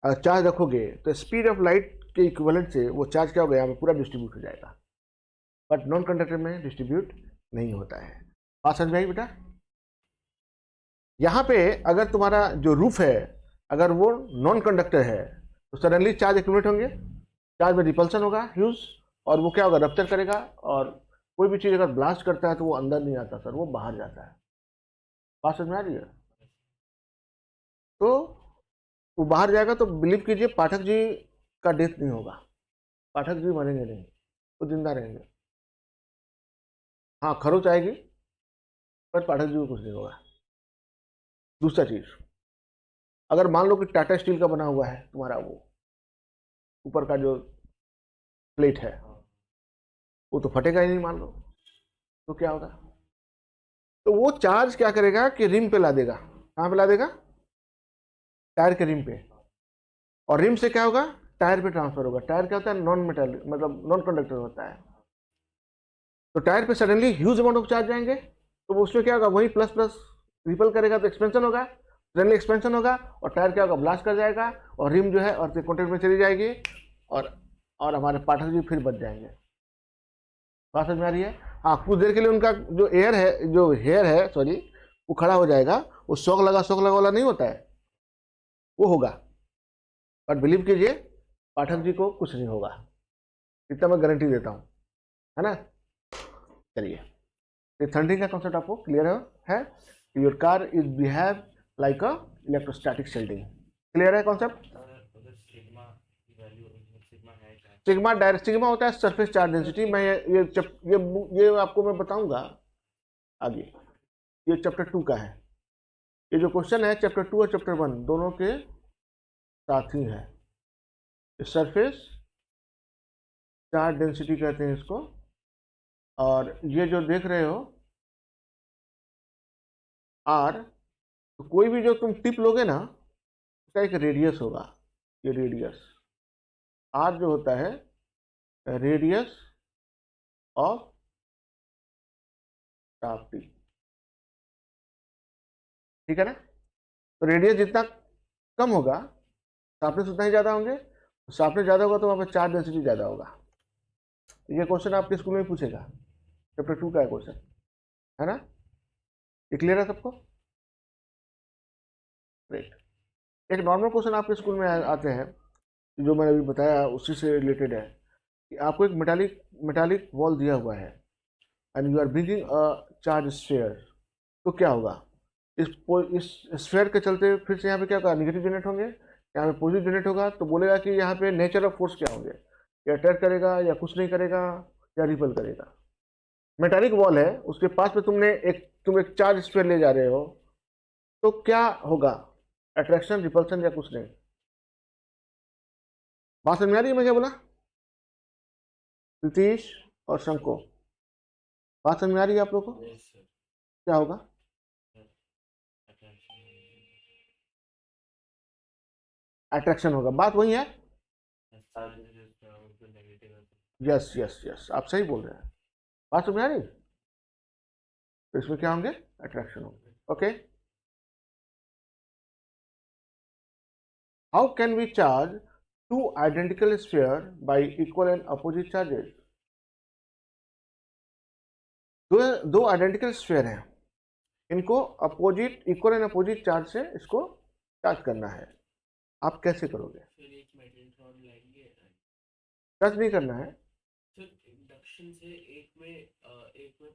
अगर चार्ज रखोगे तो स्पीड ऑफ लाइट के इक्विवेलेंट से वो चार्ज क्या होगा, यहाँ पे पूरा डिस्ट्रीब्यूट हो जाएगा, बट नॉन कंडक्टर में डिस्ट्रीब्यूट नहीं होता है। बात समझ में आई बेटा? यहाँ पे अगर तुम्हारा जो रूफ है अगर वो नॉन कंडक्टर है तो सडनली चार्ज एक्यूमुलेट होंगे, चार्ज में रिपल्सन होगा ह्यूज, और वो क्या होगा, रप्चर करेगा, और कोई भी चीज़ अगर ब्लास्ट करता है तो वो अंदर नहीं आता सर, वो बाहर जाता है। बात समझ में आ रही है? तो वो बाहर जाएगा तो बिलीव कीजिए पाठक जी का डेथ नहीं होगा, पाठक जी मरेंगे नहीं, वो जिंदा रहेंगे। हाँ खरोच आएगी पर पाठक जी को कुछ नहीं होगा। दूसरा चीज, अगर मान लो कि टाटा स्टील का बना हुआ है तुम्हारा वो ऊपर का जो प्लेट है, वो तो फटेगा ही नहीं मान लो, तो क्या होगा, तो वो चार्ज क्या करेगा कि रिम पे ला देगा। कहाँ पे ला देगा? टायर के रिम पे, और रिम से क्या होगा, टायर पे ट्रांसफर होगा। टायर क्या होता है, नॉन मेटल मतलब नॉन कंडक्टर होता है, तो टायर पे suddenly huge amount of charge जाएंगे, तो वो उसमें क्या होगा, वही प्लस प्लस रिपल करेगा तो एक्सपेंशन होगा, सडनली एक्सपेंशन होगा, और टायर क्या होगा, ब्लास्ट कर जाएगा, और रिम जो है अर्थ के कॉन्टेक्ट में चली जाएगी, और हमारे पाठक जी फिर बच जाएंगे। बात समझ में आ रही है? हाँ कुछ देर के लिए उनका जो एयर है, जो हेयर है सॉरी, वो खड़ा हो जाएगा, वो शॉक लगा वाला नहीं होता है, वो होगा, बट बिलीव कीजिए पाठक जी को कुछ नहीं होगा, इतना मैं गारंटी देता हूँ, है ना। चलिए, ये थंडरिंग का कॉन्सेप्ट आपको क्लियर है? Your car is behave like a electrostatic shielding, clear है कॉन्सेप्ट? सिग्मा डायरेक्ट सिग्मा होता है सरफेस चार्ज डेंसिटी। मैं ये आपको मैं बताऊंगा आगे, ये चैप्टर 2 का है, ये जो क्वेश्चन है चैप्टर 2 और चैप्टर 1 दोनों के साथ ही है। सरफेस चार्ज डेंसिटी कहते हैं इसको, और ये जो देख रहे हो आर, तो कोई भी जो तुम टिप लोगे ना, उसका एक रेडियस होगा, ये रेडियस आर जो होता है, रेडियस ऑफ शाफ्ट, ठीक है ना। तो रेडियस जितना कम होगा, शार्पनेस उतना ही ज्यादा होंगे, शार्पनेस ज्यादा होगा तो वहां पर चार्ज डेंसिटी ज्यादा होगा। ये क्वेश्चन आपके स्कूल में पूछेगा, चैप्टर 2 का है क्वेश्चन, है ना। ये क्लियर है सबको? ग्रेट। एक नॉर्मल क्वेश्चन आपके स्कूल में आते हैं, जो मैंने अभी बताया उसी से रिलेटेड है, कि आपको एक मेटालिक वॉल दिया हुआ है, and you are bringing a charge sphere, तो क्या होगा, इस स्फीयर के चलते फिर से यहाँ पे क्या होगा, निगेटिव जनरेट होंगे, यहाँ पे पॉजिटिव जनरेट होगा, तो बोलेगा कि यहाँ पे नेचर ऑफ फोर्स क्या होंगे, या अटैक करेगा या कुछ नहीं करेगा या रिपल करेगा। मेटालिक वॉल है, उसके पास में तुम एक चार्ज स्फीयर ले जा रहे हो, तो क्या होगा, अट्रैक्शन रिपल्सन या कुछ नहीं। बात समझ में आ रही है मैं क्या बोला? नीतीश और शंको, बात समझ में आ रही है आप लोग को? क्या होगा? अट्रैक्शन होगा, बात वही है। यस यस यस, आप सही बोल रहे हैं, बात समझ में आ रही? तो इसमें क्या होंगे, अट्रैक्शन होंगे। Okay, how can we charge two identical sphere by equal and opposite charges. दो आइडेंटिकल स्फीयर हैं, इनको opposite equal and opposite charge से इसको चार्ज करना है, आप कैसे करोगे? टच नहीं करना है, इंडक्शन से एक में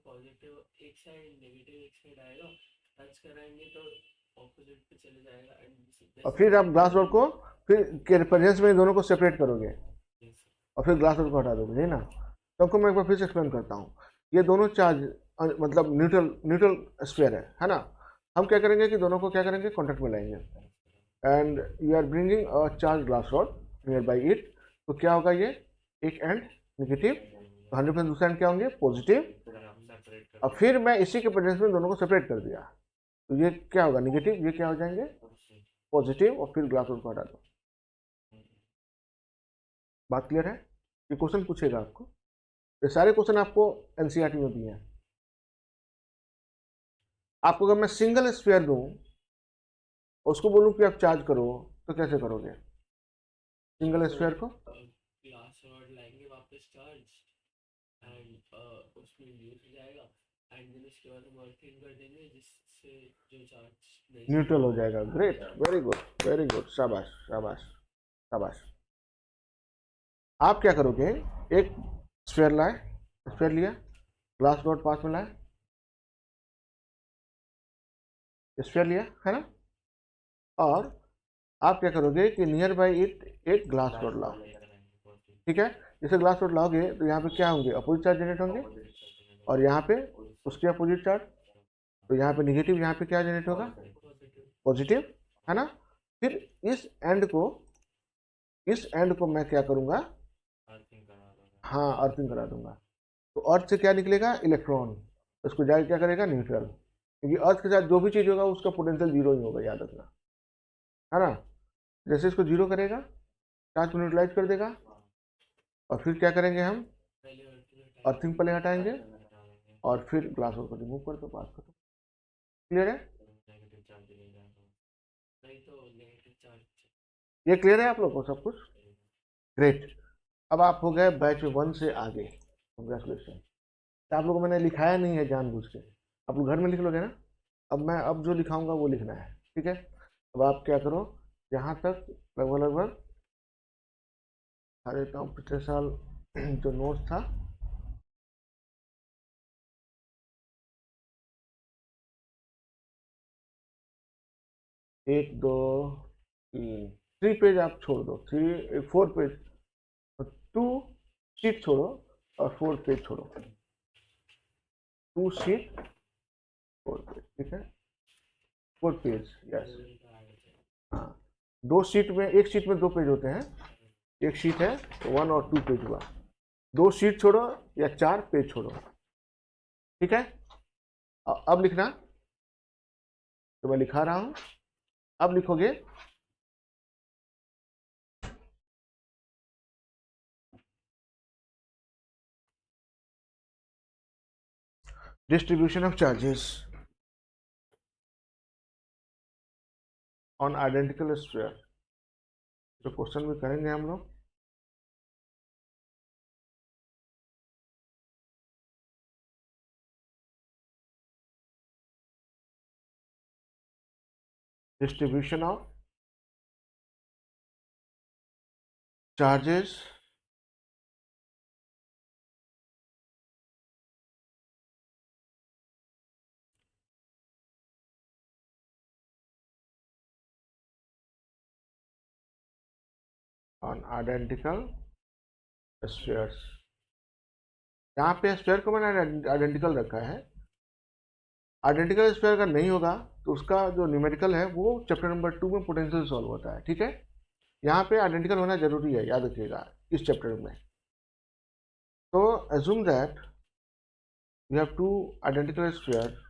पॉजिटिव एक साइड नेगेटिव एक साइड आएगा, टच कराएंगे तो ऑपोजिट पे चले जाएगा, एंड और फिर आप ग्लास डोर को फिर के प्रेजेंस में दोनों को सेपरेट करोगे, और फिर ग्लास डोर को हटा दोगे, नहीं ना। तो आपको मैं एक बार फिर से एक्सप्लेन करता हूँ, ये दोनों चार्ज मतलब न्यूट्रल न्यूट्रल स्फीयर है ना। हम क्या करेंगे कि दोनों को क्या करेंगे, कॉन्टेक्ट में लाएंगे, and you are bringing a charge glass rod near by it, तो क्या होगा, ये एक एंड नेगेटिव, तो 100% दूसरा एंड क्या होंगे, पॉजिटिव। और फिर मैं इसी के प्रेजेंस में दोनों को सेपरेट कर दिया, तो ये क्या होगा, नेगेटिव, ये क्या हो जाएंगे, पॉजिटिव, और फिर ग्लास रॉड को हटा दो। बात क्लियर है? ये क्वेश्चन पूछेगा आपको, ये सारे क्वेश्चन आपको एनसीईआरटी में भी हैं। आपको अगर मैं सिंगल स्फीयर दूं, उसको बोलूं कि आप चार्ज करो, तो कैसे करोगे सिंगल स्फीयर को? ग्लास रॉड लाएंगे वापस चार्ज, एंड उसमें यूज हो जाएगा, एंड देन उसके बाद हम अर्थिंग कर देंगे जिससे जो चार्ज न्यूट्रल हो जाएगा। Great, very good, very good, शाबाश शाबाश शाबाश। आप क्या करोगे, एक स्फेयर लाए, स्फेयर लिया, ग्लास रॉड पास में लाए, स्फेयर लिया है ना, और आप क्या करोगे कि नियर बाई इट एक ग्लास रॉड लाओ। ठीक है, जैसे ग्लास रॉड लाओगे तो यहाँ पे क्या होंगे, अपोजिट चार्ज जनरेट होंगे, और यहाँ पे उसके अपोजिट चार्ज, तो यहाँ पे निगेटिव, यहाँ पे क्या जनरेट होगा, पॉजिटिव। पॉजिटिव, है ना। फिर इस एंड को, इस एंड को मैं क्या करूँगा, अर्थिंग करा दूंगा। हाँ अर्थिंग करा दूंगा। तो अर्थ से क्या निकलेगा, इलेक्ट्रॉन, उसको जाके क्या करेगा, न्यूट्रल, क्योंकि अर्थ के साथ जो भी चीज़ होगा उसका पोटेंशियल जीरो ही होगा, याद रखना, है ना। जैसे इसको जीरो करेगा, चार्ज को न्यूट्रलाइज कर देगा, और फिर क्या करेंगे हम, पहले अर्थिंग अर्थिंग पहले हटाएंगे, और फिर ग्लास को रिमूव कर दो, बात खत्म। क्लियर है, नेगेटिव चार्ज ले जाएगा, नहीं तो नेगेटिव चार्ज। ये क्लियर है आप लोग को सब कुछ, ग्रेट। अब आप हो गए बैच 1 से आगे, कंग्रेचुलेशन। आप लोगों को मैंने लिखाया नहीं है जानबूझ के, आप लोग घर में लिख लोगे ना। अब मैं अब जो लिखाऊंगा वो लिखना है, ठीक है। अब आप क्या करो, यहाँ तक लगभग लगभग सारे काम पिछले साल जो नोट्स था, एक दो तीन, 3 पेज आप छोड़ दो, 4 पेज, 2 शीट छोड़ो, और 4 पेज छोड़ो, 2 शीट 4 पेज, ठीक है, 4 पेज, यस। हाँ, 2 शीट में, एक शीट में 2 पेज होते हैं, एक शीट है तो 1 और 2 पेज हुआ, 2 शीट छोड़ो या 4 पेज छोड़ो, ठीक है। अब लिखना, तो मैं लिखा रहा हूं, अब लिखोगे, distribution of charges on identical sphere, तो क्वेश्चन भी करेंगे हम लोग। Distribution of charges on identical spheres, यहाँ पे स्फीयर को मैंने आइडेंटिकल रखा है। आइडेंटिकल स्फीयर अगर नहीं होगा तो उसका जो न्यूमेरिकल है वो चैप्टर नंबर 2 में पोटेंशियल सॉल्व होता है, ठीक है। यहाँ पे आइडेंटिकल होना जरूरी है, याद रखिएगा इस चैप्टर में। तो assume that we have two identical spheres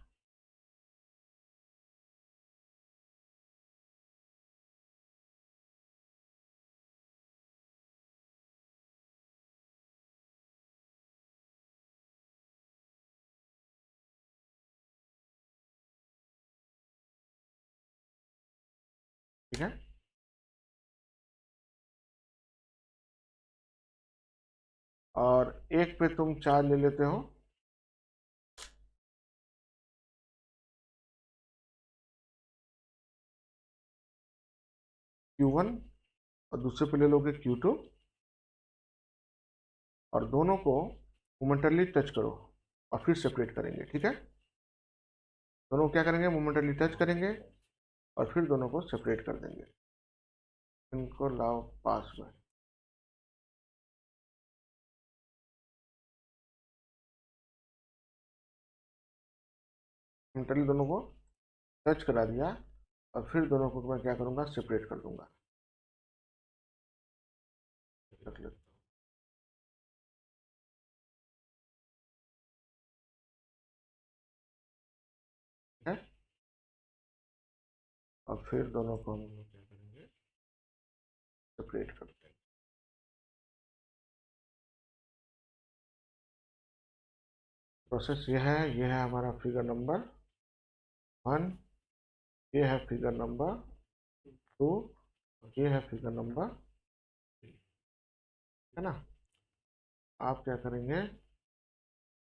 ठीक है, और एक पे तुम चार्ज ले लेते हो Q1, और दूसरे पे ले लोगे Q2, और दोनों को मोमेंटली टच करो और फिर सेपरेट करेंगे, ठीक है। दोनों को क्या करेंगे, मोमेंटली टच करेंगे और फिर दोनों को सेपरेट कर देंगे, इनको लाओ पास में। मोमेंटली दोनों को टच करा दिया, और फिर दोनों को मैं क्या करूंगा, सेपरेट कर दूंगा, रख लेते हैं, और फिर दोनों को हम क्या करेंगे, सेपरेट कर देंगे। प्रोसेस ये है हमारा फिगर नंबर 1, ये है फिगर नंबर 2, ये है फिगर नंबर 3, है ना। आप क्या करेंगे,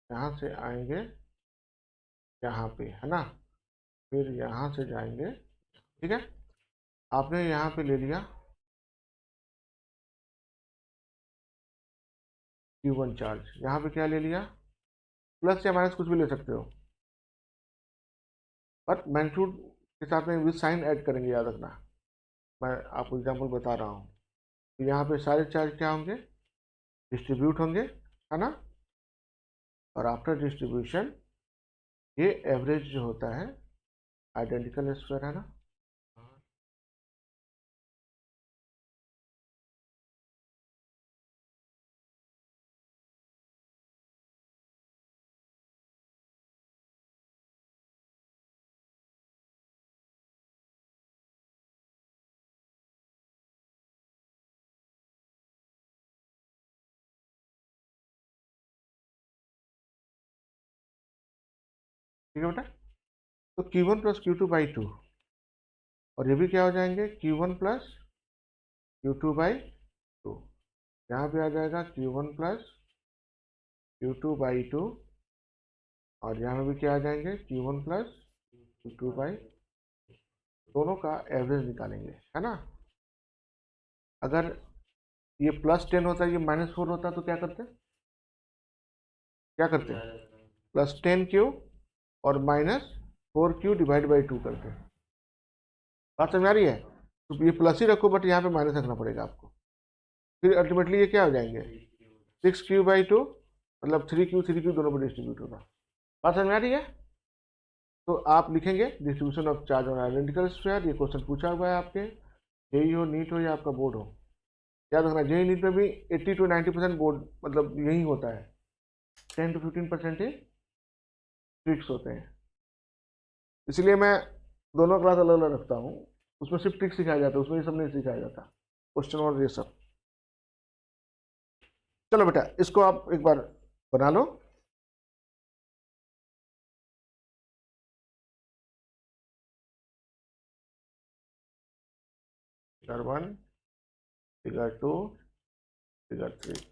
यहाँ से आएंगे यहाँ पे, है ना, फिर यहाँ से जाएंगे, ठीक है। आपने यहाँ पे ले लिया Q1 चार्ज, यहाँ पे क्या ले लिया, प्लस या माइनस कुछ भी ले सकते हो, बट मैग्नीट्यूड के साथ में विद साइन ऐड करेंगे, याद रखना। मैं आपको एग्जांपल बता रहा हूँ। तो यहाँ पे सारे चार्ज क्या होंगे, डिस्ट्रीब्यूट होंगे, है ना, और आफ्टर डिस्ट्रीब्यूशन ये एवरेज जो होता है आइडेंटिकल स्क्वायर, है ना। ठीक है बेटा, तो Q1 प्लस Q2/2, और ये भी क्या हो जाएंगे, Q1 प्लस Q2/2, यहाँ पे आ जाएगा Q1 प्लस Q2/2, और यहाँ भी क्या आ जाएंगे, Q1 प्लस Q2, दोनों का एवरेज निकालेंगे, है ना। अगर ये +10 होता है, ये -4 होता, तो क्या करते, क्या करते, +10Q और -4Q डिवाइड बाई 2 करते। बात समझ आ रही है, तो ये प्लस ही रखो, बट यहाँ पे माइनस रखना पड़ेगा आपको, फिर अल्टीमेटली ये क्या हो जाएंगे, 6Q/2, मतलब 3Q दोनों पर डिस्ट्रीब्यूट होगा। बात समझ में आ रही है। तो आप लिखेंगे distribution of charge on identical square, ये क्वेश्चन पूछा हुआ है आपके, जेई हो, नीट हो, या आपका बोर्ड हो। याद रखना, जेई नीट में भी 80 to 90% बोर्ड मतलब यही होता है, 10 to 15% ही ट्रिक्स होते हैं। इसलिए मैं दोनों क्लास अलग अलग रखता हूँ, उसमें सिर्फ ट्रिक सिखाया जाता है, उसमें ये सब नहीं सिखाया जाता, क्वेश्चन और ये सब। चलो बेटा, इसको आप एक बार बना लो। Figure 1, figure 2, figure 3।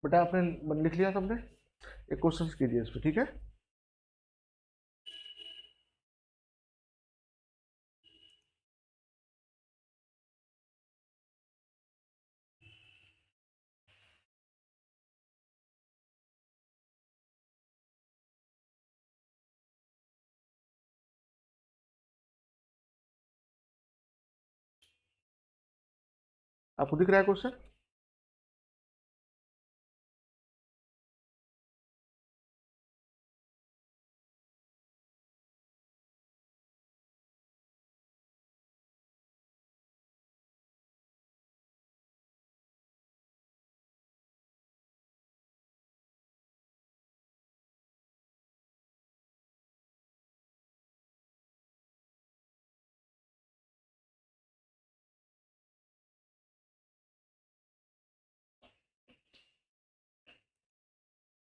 बेटा आपने लिख लिया सबने? एक क्वेश्चन कीजिए इस पर, ठीक है? आपको दिख रहा है क्वेश्चन?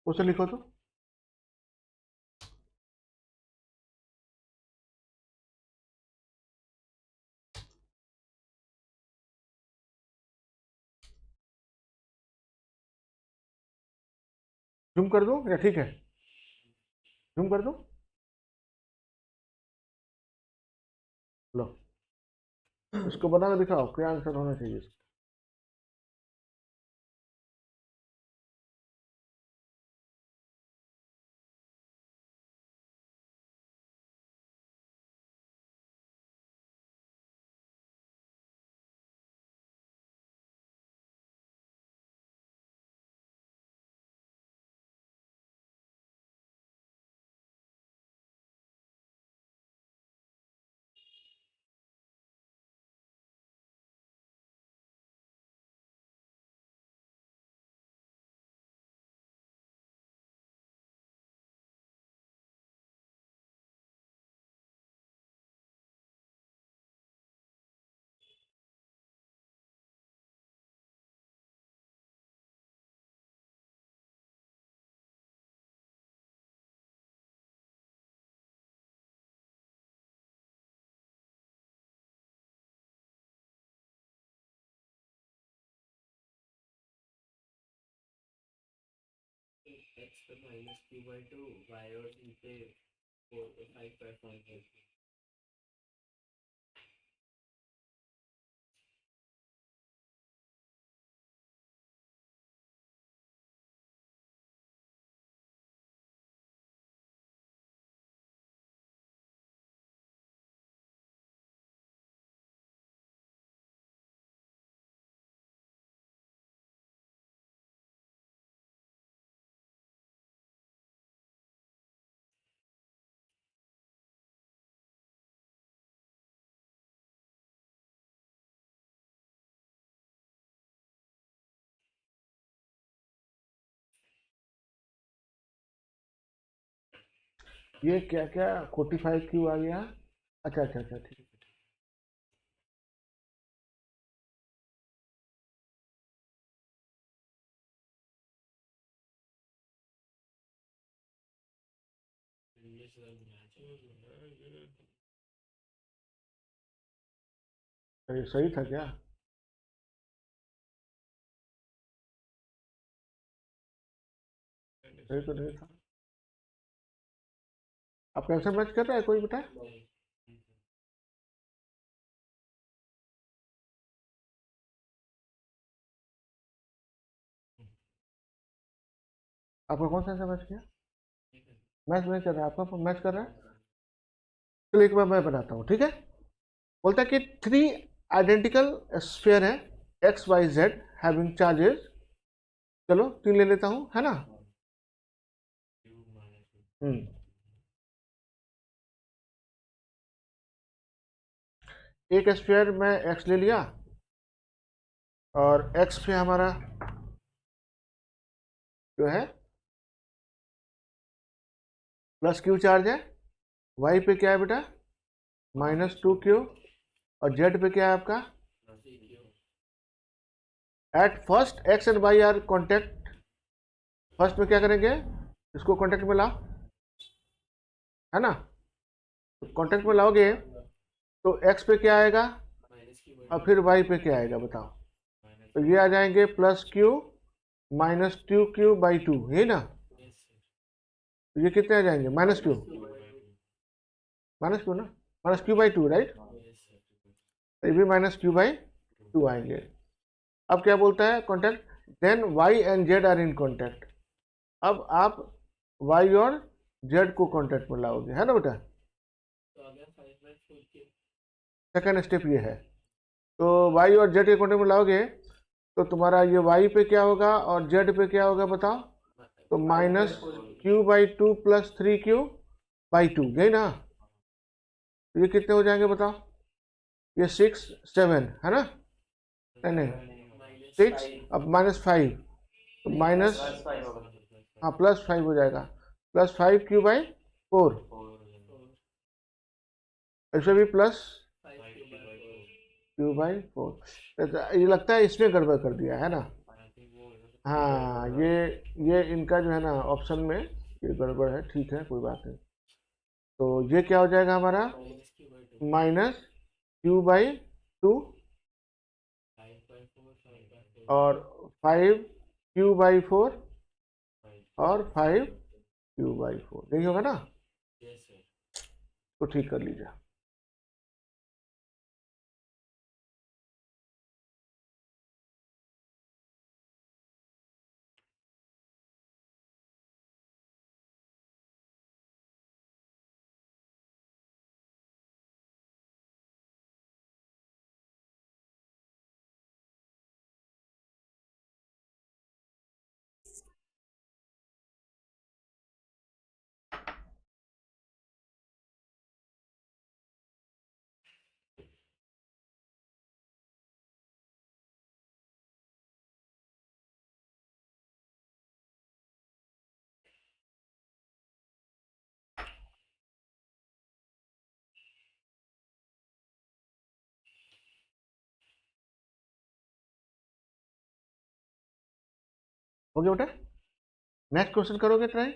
क्वेश्चन लिखो तो। जूम कर दूं या ठीक है? जूम कर दूं? लो, इसको बना के दिखाओ, क्या आंसर होना चाहिए इसका। एक्स पे minus q by two, y और डी पे 5/5। ये क्या क्या 45 क्यों आ गया? अच्छा अच्छा अच्छा, ठीक है। ये सही था क्या? सही तो नहीं था। आपका आंसर मैच कर रहा है कोई बेटा? आपका कौन सा आंसर मैच किया? मैच नहीं कर रहा है आपका, मैच कर रहा है? चलिए एक बार मैं बनाता हूँ, ठीक है? बोलता है कि 3 आइडेंटिकल स्फीयर है, x y z having charges. चलो 3 ले लेता हूँ, है ना? हम्म एक स्फीयर में एक्स ले लिया, और एक्स पे हमारा जो है प्लस क्यू चार्ज है, वाई पे क्या है बेटा? -2 क्यू, और जेड पे क्या है आपका? At first x and y are contact. First में क्या करेंगे? इसको कॉन्टेक्ट में लाओ, है ना? तो कॉन्टेक्ट में लाओगे तो एक्स पे क्या आएगा और फिर वाई पे क्या आएगा बताओ? तो ये आ जाएंगे प्लस क्यू -2q/2, है ना? Yes sir. तो ये कितने आ जाएंगे? -q, -q ना, -q/2, राइट? Yes sir. तो ये भी -q/2 आएंगे। अब क्या बोलता है contact, then y and z are in contact. अब आप y और z को कॉन्टैक्ट में लाओगे, है ना बेटा? तो अगर 5/4 के सेकेंड स्टेप ये है। तो y और z के कॉन्टैक्ट में लाओगे तो तुम्हारा ये y पे क्या होगा और z पे क्या होगा बताओ? तो -q/2 + 3q/2, यही ना? तो ये कितने हो जाएंगे बताओ? ये 6 7 है ना? नहीं नहीं, 6 अब -5, तो माइनस, हाँ +5 हो जाएगा, +5q/4, ऐसे भी +q/4। ये लगता है इसमें गड़बड़ कर दिया है ना? हाँ, ये इनका जो है ना ऑप्शन में ये गड़बड़ है, ठीक है कोई बात नहीं। तो ये क्या हो जाएगा हमारा? -q/2 और 5q/4 और 5q/4, यही होगा ना? Yes sir. तो ठीक कर लीजिए। हो गया बेटा? नेक्स्ट क्वेश्चन करोगे ट्राई?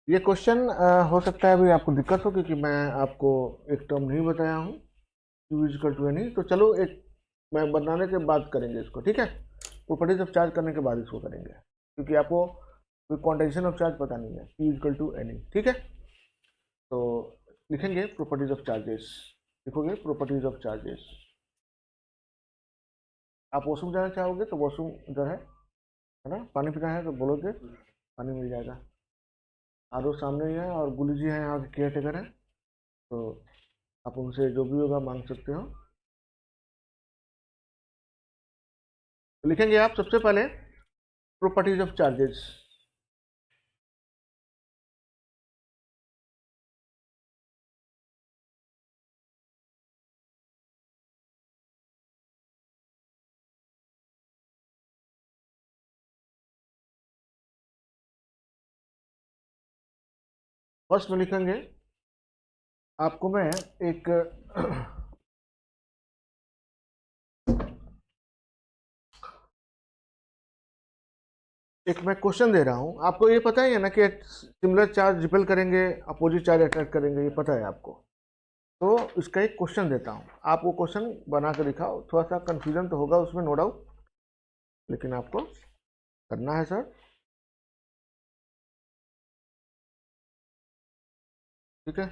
ये क्वेश्चन हो सकता है अभी आपको दिक्कत हो क्योंकि मैं आपको एक टर्म नहीं बताया हूँ, q=any। तो चलो एक मैं बनाने के बाद करेंगे इसको, ठीक है? प्रॉपर्टीज ऑफ चार्ज करने के बाद इसको करेंगे क्योंकि आपको कोई क्वांटाइजेशन ऑफ चार्ज पता नहीं है, q=any, ठीक है? तो लिखेंगे प्रॉपर्टीज ऑफ चार्जेस, लिखोगे प्रॉपर्टीज ऑफ चार्जेस। आप वॉशरूम जाना चाहोगे तो वॉशरूम इधर है ना? पानी पीना है तो बोलोगे, पानी मिल जाएगा। आर सामने ही है और गुरु जी हैं यहाँ के केयर टेकर हैं, तो आप उनसे जो भी होगा मांग सकते हो। तो लिखेंगे आप सबसे पहले प्रॉपर्टीज ऑफ चार्जेस। फर्स्ट में लिखेंगे आपको मैं एक एक मैं क्वेश्चन दे रहा हूं आपको, ये पता ही है ना कि सिमिलर चार्ज रिपेल करेंगे, अपोजिट चार्ज अट्रैक्ट करेंगे, ये पता है आपको। तो इसका एक क्वेश्चन देता हूं, आप वो क्वेश्चन बना कर दिखाओ। थोड़ा सा कंफ्यूजन तो होगा उसमें, नो डाउट, लेकिन आपको करना है सर, ठीक है?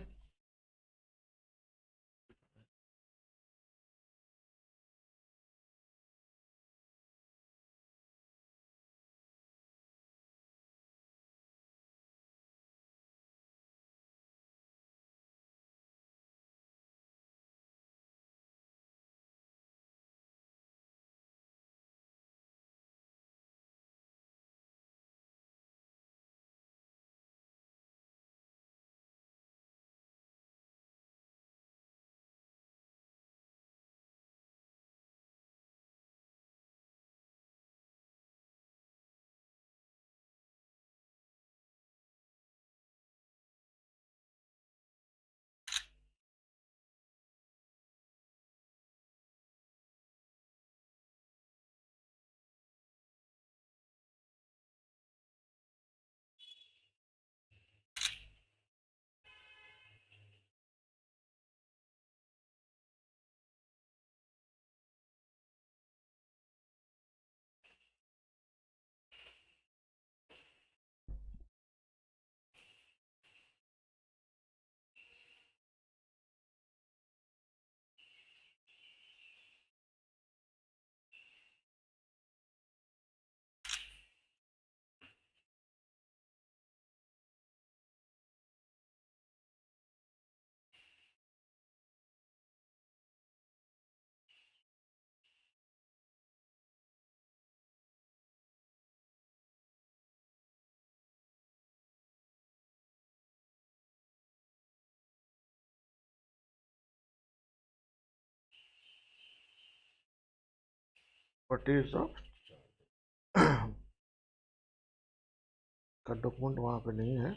प्रॉपर्टीज ऑफ का डॉक्यूमेंट वहाँ पे नहीं है।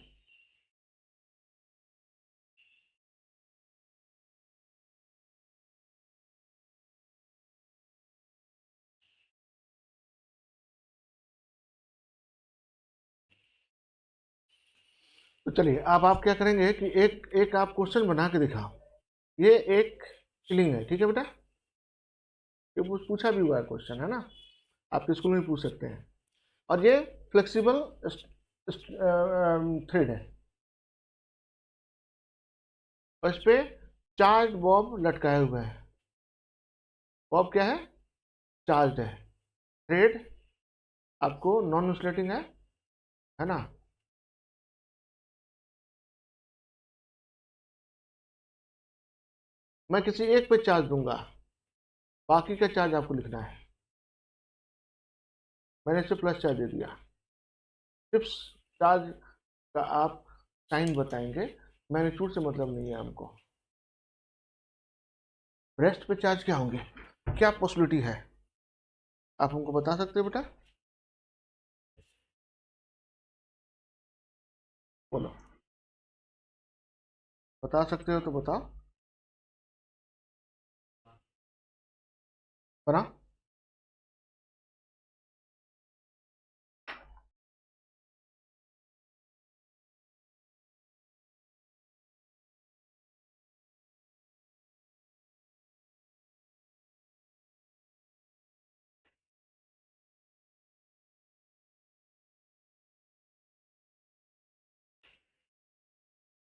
तो चलिए अब आप क्या करेंगे कि एक एक आप क्वेश्चन बना के दिखाओ। ये एक फिलिंग है, ठीक है बेटा, ये पूछा भी हुआ है क्वेश्चन, है ना, आपके स्कूल में पूछ सकते हैं। और ये फ्लेक्सिबल थ्रेड है और इस पे चार्ज बॉब लटकाए हुए हैं। बॉब क्या है? चार्ज है। थ्रेड आपको नॉन इंसुलेटिंग है ना। मैं किसी एक पे चार्ज दूंगा, बाकी का चार्ज आपको लिखना है। मैंने इसे प्लस चार्ज दे दिया, सिर्फ चार्ज का आप साइन बताएंगे, मैग्नीट्यूड से मतलब नहीं है हमको। रेस्ट पे चार्ज क्या होंगे, क्या पॉसिबिलिटी है, आप हमको बता सकते हो बेटा? बोलो, बता सकते हो तो बताओ। बना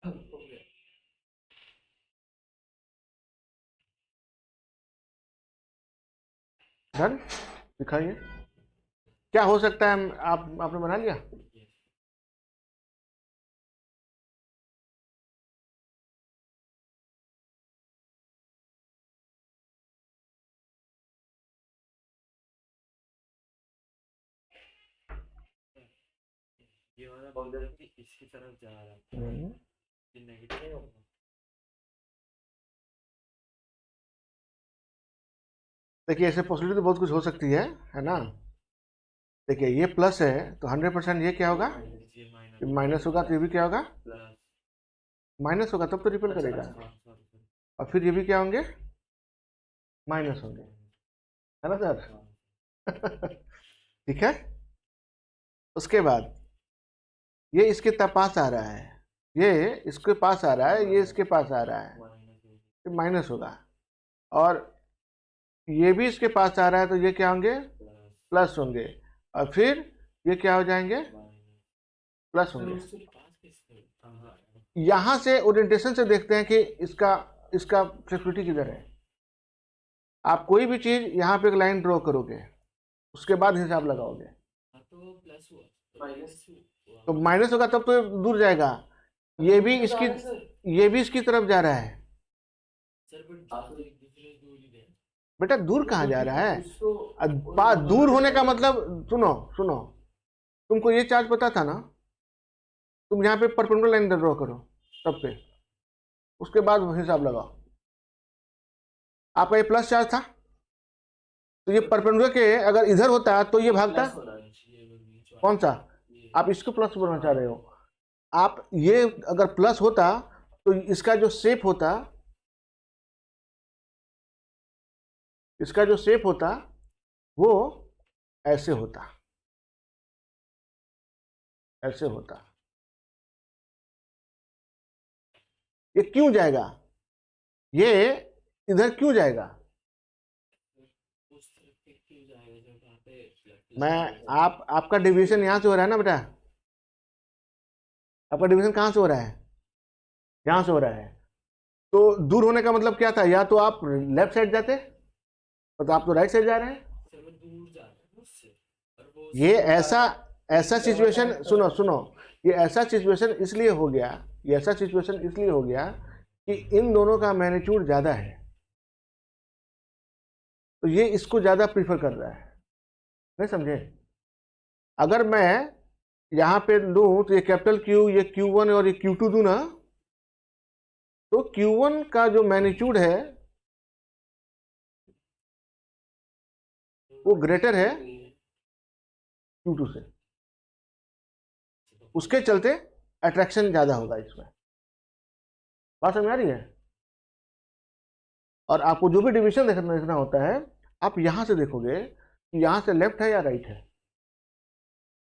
हो गया। डन, दिखाइए क्या हो सकता है। आपने बना लिया? Yes. ये वाला बोल रहा कि इसकी तरफ जा रहा है, ये नेगेटिव होगा। देखिए ऐसे पॉसिबिलिटी तो बहुत कुछ हो सकती है ना। देखिए ये प्लस है तो 100% ये क्या होगा, ये माइनस माइनस होगा, तो ये भी क्या होगा, प्लस। माइनस होगा, तब तो रिपल करेगा। और फिर ये भी क्या होंगे, माइनस होंगे, है ना सर? ठीक है। उसके बाद ये इसके पास आ रहा है, ये इसके पास आ रहा है, ये इसके पास आ रहा है, ये माइनस होगा। और ये भी इसके पास आ रहा है तो ये क्या होंगे, प्लस होंगे। और फिर ये क्या हो जाएंगे, प्लस होंगे। यहां से ओरिएंटेशन से देखते हैं कि इसका इसका फ्लेक्सिबिलिटी किधर है। आप कोई भी चीज यहाँ पे एक लाइन ड्रॉ करोगे, उसके बाद हिसाब लगाओगे। तो प्लस हुआ, तो माइनस होगा तब तो दूर जाएगा। ये भी इसकी तरफ जा रहा है। सर बट एक दूसरे से दूर ही गए। बेटा दूर कहाँ जा रहा है? दूर होने का मतलब, सुनो सुनो, तुमको ये चार्ज पता था ना, तुम यहाँ पे परपेंडिकुलर लाइन ड्रॉ करो तब पे, उसके बाद हिसाब लगाओ। आपका ये प्लस चार्ज था तो ये परपेंडिकुलर के अगर इधर होता तो ये भागता, कौन सा, आप इसको प्लस बोलना चाह रहे हो। आप ये अगर प्लस होता तो इसका जो शेप होता, इसका जो शेप होता वो ऐसे होता, ऐसे होता। ये क्यों जाएगा, ये इधर क्यों जाएगा? उस तरफ पे क्यों जाएगा जब वहाँ पे मैं आपका डिवीजन यहाँ से हो रहा है ना बेटा, आपका डिवीजन कहाँ से हो रहा है, यहाँ से हो रहा है। तो दूर होने का मतलब क्या था, या तो आप लेफ्ट साइड जाते तो आप तो राइट साइड जा रहे हैं। सर वो दूर जा रहा है उससे, और वो ये ऐसा ऐसा सिचुएशन, सुनो सुनो, ये ऐसा सिचुएशन इसलिए हो गया, ये ऐसा सिचुएशन इसलिए हो गया कि इन दोनों का मैग्नीट्यूड ज़्यादा है, तो ये इसको ज़्यादा प्रीफर कर रहा है। नहीं समझे? अगर मैं यहाँ पे लूँ तो ये कैपिटल Q, ये Q1 और ये Q2 दूँ ना, तो Q1 का जो मैग्नीट्यूड है वो ग्रेटर है नहीं है। Q2 से, उसके चलते अट्रैक्शन ज़्यादा होगा इसमें। बात समझ आ रही है? और आपको जो भी डिवीजन देखना होता है, आप यहाँ से देखोगे कि यहाँ से लेफ्ट है या राइट है।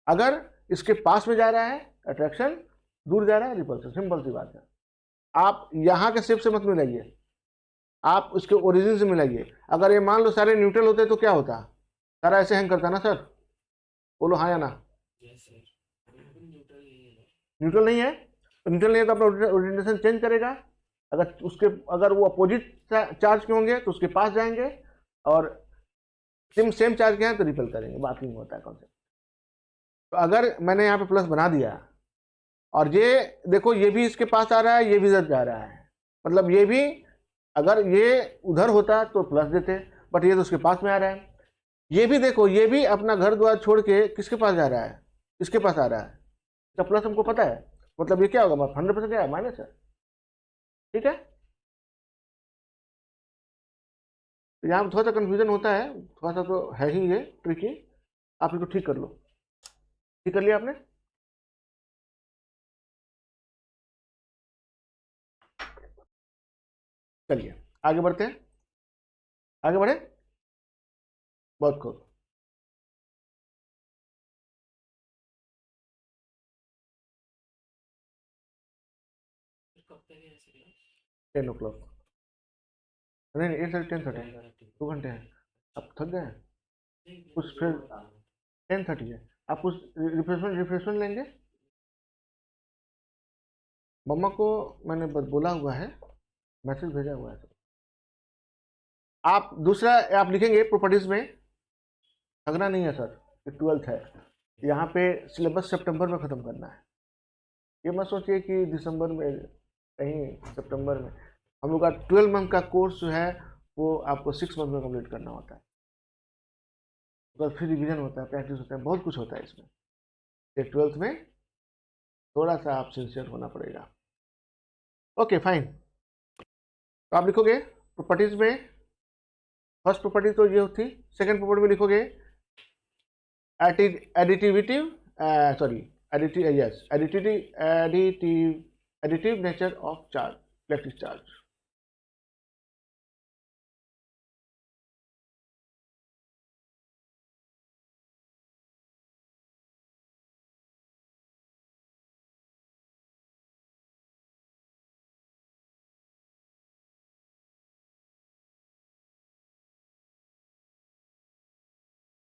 अगर इसके पास में जा रहा है अट्रैक्शन, दूर जा रहा है रिपल्सन, सिंपल सी बात है। आप यहाँ के शेप से मत मिलाइए, आप उसके ओरिजिन से मिलाइए। अगर ये मान लो सारे न्यूट्रल होते तो क्या होता? सारा ऐसे हैंग करता ना सर? बोलो हाँ या ना? यस सर, बिल्कुल न्यूट्रल नहीं है ना। न्यूट्रल नहीं है, न्यूट्रल नहीं है तो अपना ओरिएंटेशन चेंज करेगा। अगर वो अपोजिट चार्ज के होंगे तो उसके पास जाएंगे, और सेम चार्ज के हैं तो रिपेल करेंगे। बात नहीं होता है कॉन्सेप्ट। तो अगर मैंने यहाँ पे प्लस बना दिया, और ये देखो ये भी इसके पास आ रहा है, ये भी इधर जा रहा है, मतलब ये भी, अगर ये उधर होता तो प्लस देते, बट ये तो उसके पास में आ रहा है। ये भी देखो, ये भी अपना घर द्वार छोड़ के किसके पास जा रहा है? इसके पास आ रहा है। इसका प्लस हमको पता है, मतलब ये क्या होगा? 100% क्या है? माइनस है। ठीक है, तो यहाँ पे थोड़ा सा कंफ्यूजन होता है, थोड़ा सा तो है ही ये ट्रिकी। आप इसको ठीक कर लो। ठीक कर लिया आपने? चलिए आगे बढ़ते हैं, आगे बढ़े। बहुत खूब। फिर कब तक है ऐसे क्लास? 10 o'clock। नहीं नहीं, 8:30 10:30, 10:30। 2 घंटे हैं। आप थक गए हैं? नहीं, कुछ दो फिर घंटा। 10:30 है। आप कुछ रिफ्रेशमेंट लेंगे? मम्मा को मैंने बोला हुआ है, मैसेज भेजा हुआ है। आप दूसरा आप लिखेंगे प्रॉपर्टीज में, थकना नहीं है सर, ये 12th है। यहाँ पे सिलेबस सितंबर में ख़त्म करना है। ये मत सोचिए कि दिसंबर में, कहीं सितंबर में। हम लोग का 12 मंथ का कोर्स जो है वो आपको 6 मंथ में कंप्लीट करना होता है। तो फिर रिवीजन होता है, प्रैक्टिस होता है, बहुत कुछ होता है इसमें। ये 12th में थोड़ा सा आप सिंसियर होना पड़ेगा। Okay fine. तो आप लिखोगे प्रॉपर्टीज में, फर्स्ट प्रॉपर्टी तो ये थी। सेकंड प्रॉपर्टी में लिखोगे additivity, sorry additive, yes additive nature of charge, electric charge.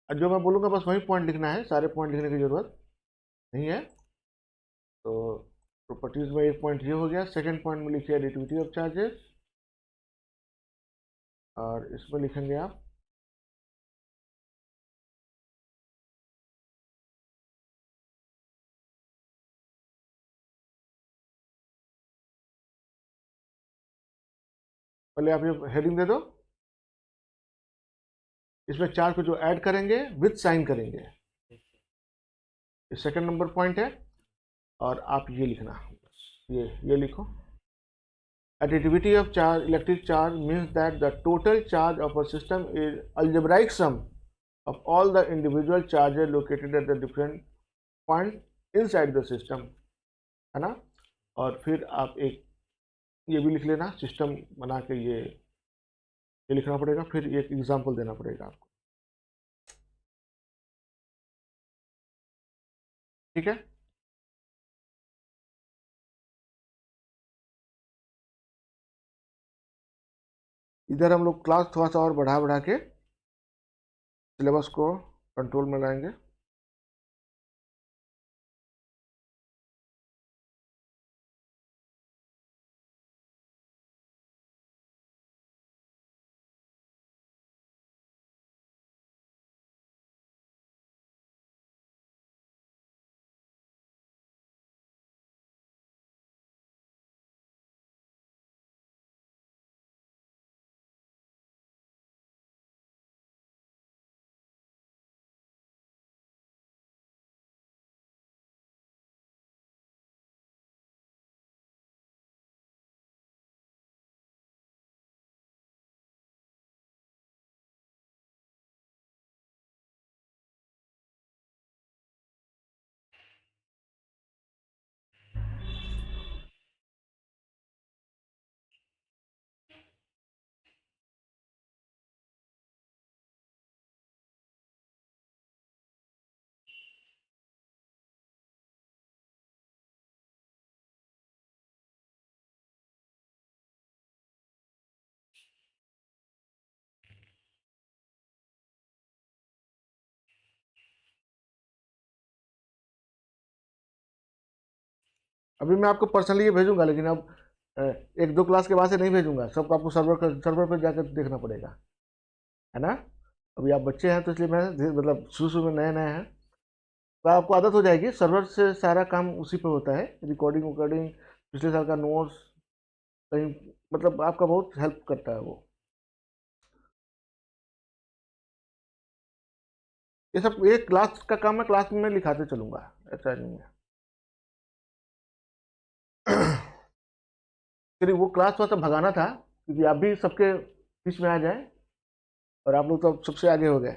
और जो मैं बोलूँगा बस वही पॉइंट लिखना है, सारे पॉइंट लिखने की जरूरत नहीं है। तो प्रॉपर्टीज में एक पॉइंट ये हो गया। सेकंड पॉइंट में लिखिए एडिटिविटी ऑफ चार्जेस, और इसमें लिखेंगे आप पहले आप ये हेडिंग दे दो, इसमें चार्ज को जो ऐड करेंगे विथ साइन करेंगे, ये सेकंड नंबर पॉइंट है। और आप ये लिखना, ये लिखो, additivity of charge, electric charge means that the total charge of a system is algebraic sum of all the individual charges located at the different point inside the system, है ना। और फिर आप एक ये भी लिख लेना, सिस्टम बना के ये लिखना पड़ेगा, फिर एक एग्जांपल देना पड़ेगा आपको। ठीक है, इधर हम लोग क्लास थोड़ा सा और बढ़ा बढ़ा के सिलेबस को कंट्रोल में लाएंगे। अभी मैं आपको पर्सनली ये भेजूंगा, लेकिन अब एक दो क्लास के बाद से नहीं भेजूंगा, सबको आपको सर्वर पर जाकर देखना पड़ेगा, है ना। अभी आप बच्चे हैं तो इसलिए मैं मतलब शुरू शुरू में नए नए हैं, तो आपको आदत हो जाएगी, सर्वर से सारा काम उसी पे होता है, रिकॉर्डिंग वकॉर्डिंग, पिछले साल का नोट्स, कहीं मतलब आपका बहुत हेल्प करता है वो। ये सब ये क्लास का काम मैं क्लास में लिखाते चलूंगा, ऐसा नहीं है। फिर वो क्लास थोड़ा सा भगाना था, क्योंकि आप भी सबके बीच में आ जाए, और आप लोग तो अब सबसे आगे हो गए।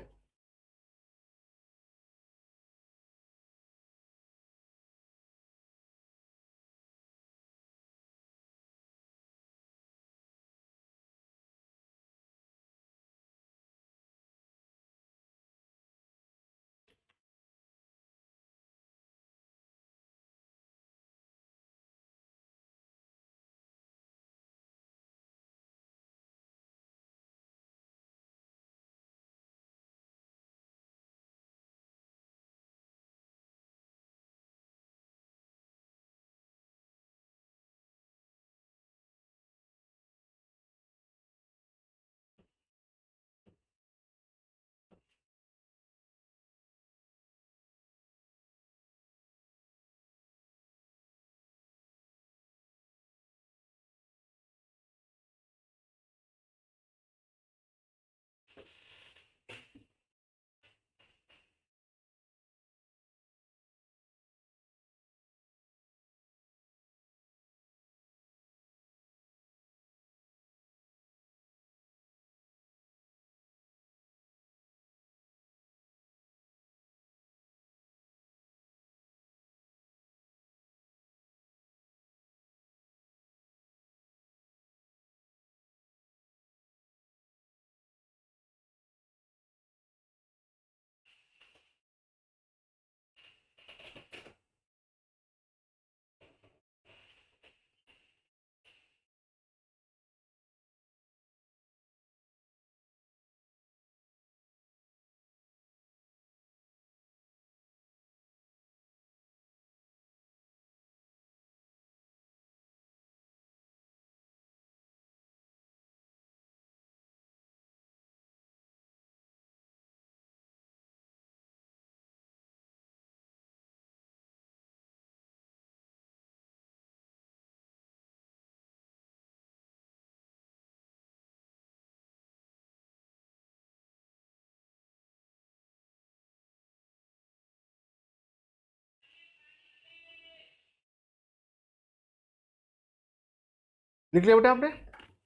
लिख लिया बेटा आपने?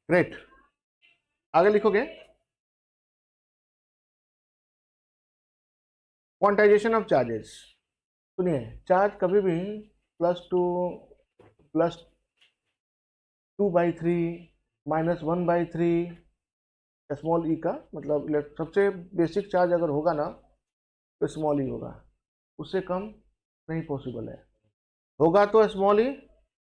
ग्रेट। आगे लिखोगे। Quantization of charges. सुनिए, चार्ज कभी भी +2, +2/3, -1/3, स्मॉल ई का मतलब सबसे बेसिक चार्ज अगर होगा ना, तो स्मॉल ई होगा, उससे कम नहीं पॉसिबल है। होगा तो स्मॉल ई,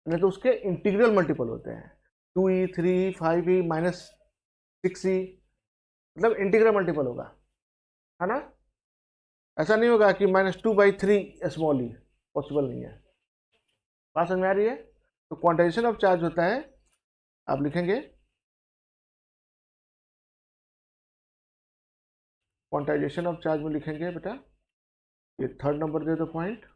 नहीं तो उसके इंटीग्रल मल्टीपल होते हैं, 2e, 3e, 5e, -6e, मतलब इंटीग्रल मल्टीपल होगा, है ना। ऐसा नहीं होगा कि -2/3 स्मॉल ई, पॉसिबल नहीं है। बात समझ में आ रही है? तो क्वांटाइजेशन ऑफ चार्ज होता है, आप लिखेंगे क्वांटाइजेशन ऑफ चार्ज में लिखेंगे बेटा, ये थर्ड नंबर दे दो पॉइंट।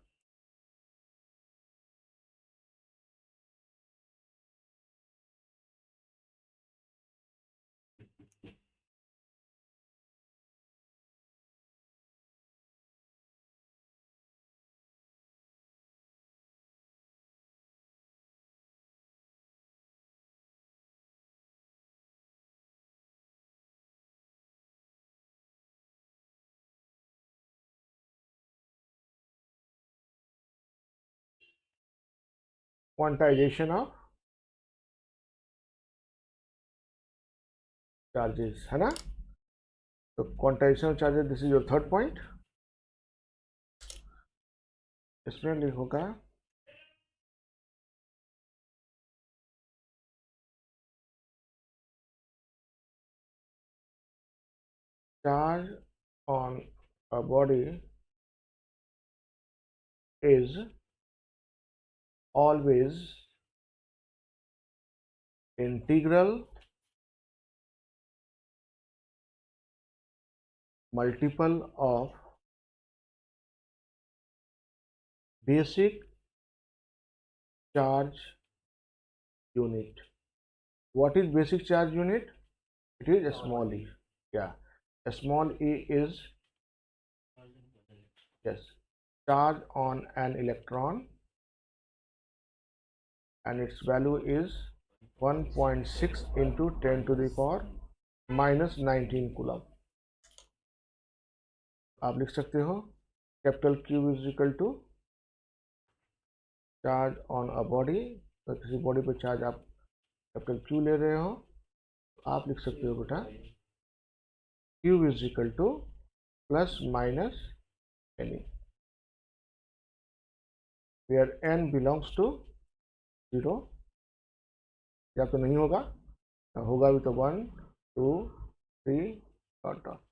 क्वांटाइजेशन ऑफ चार्जेस, है ना। तो quantization of charges, this is your third point. इसमें लिखोगा charge on a body is always integral multiple of basic charge unit. What is basic charge unit? It is a small e. Yeah, a small e is, yes, charge on an electron, and its value is 1.6 into 10 to the power minus 19 coulomb. आप लिख सकते हो capital Q is equal to charge on a body. तो किसी body पर charge आप capital Q ले रहे हो, आप लिख सकते हो बेटा Q is equal to plus minus any, where n belongs to 0. या तो नहीं होगा, होगा भी तो 1 2 3 डॉट डॉट.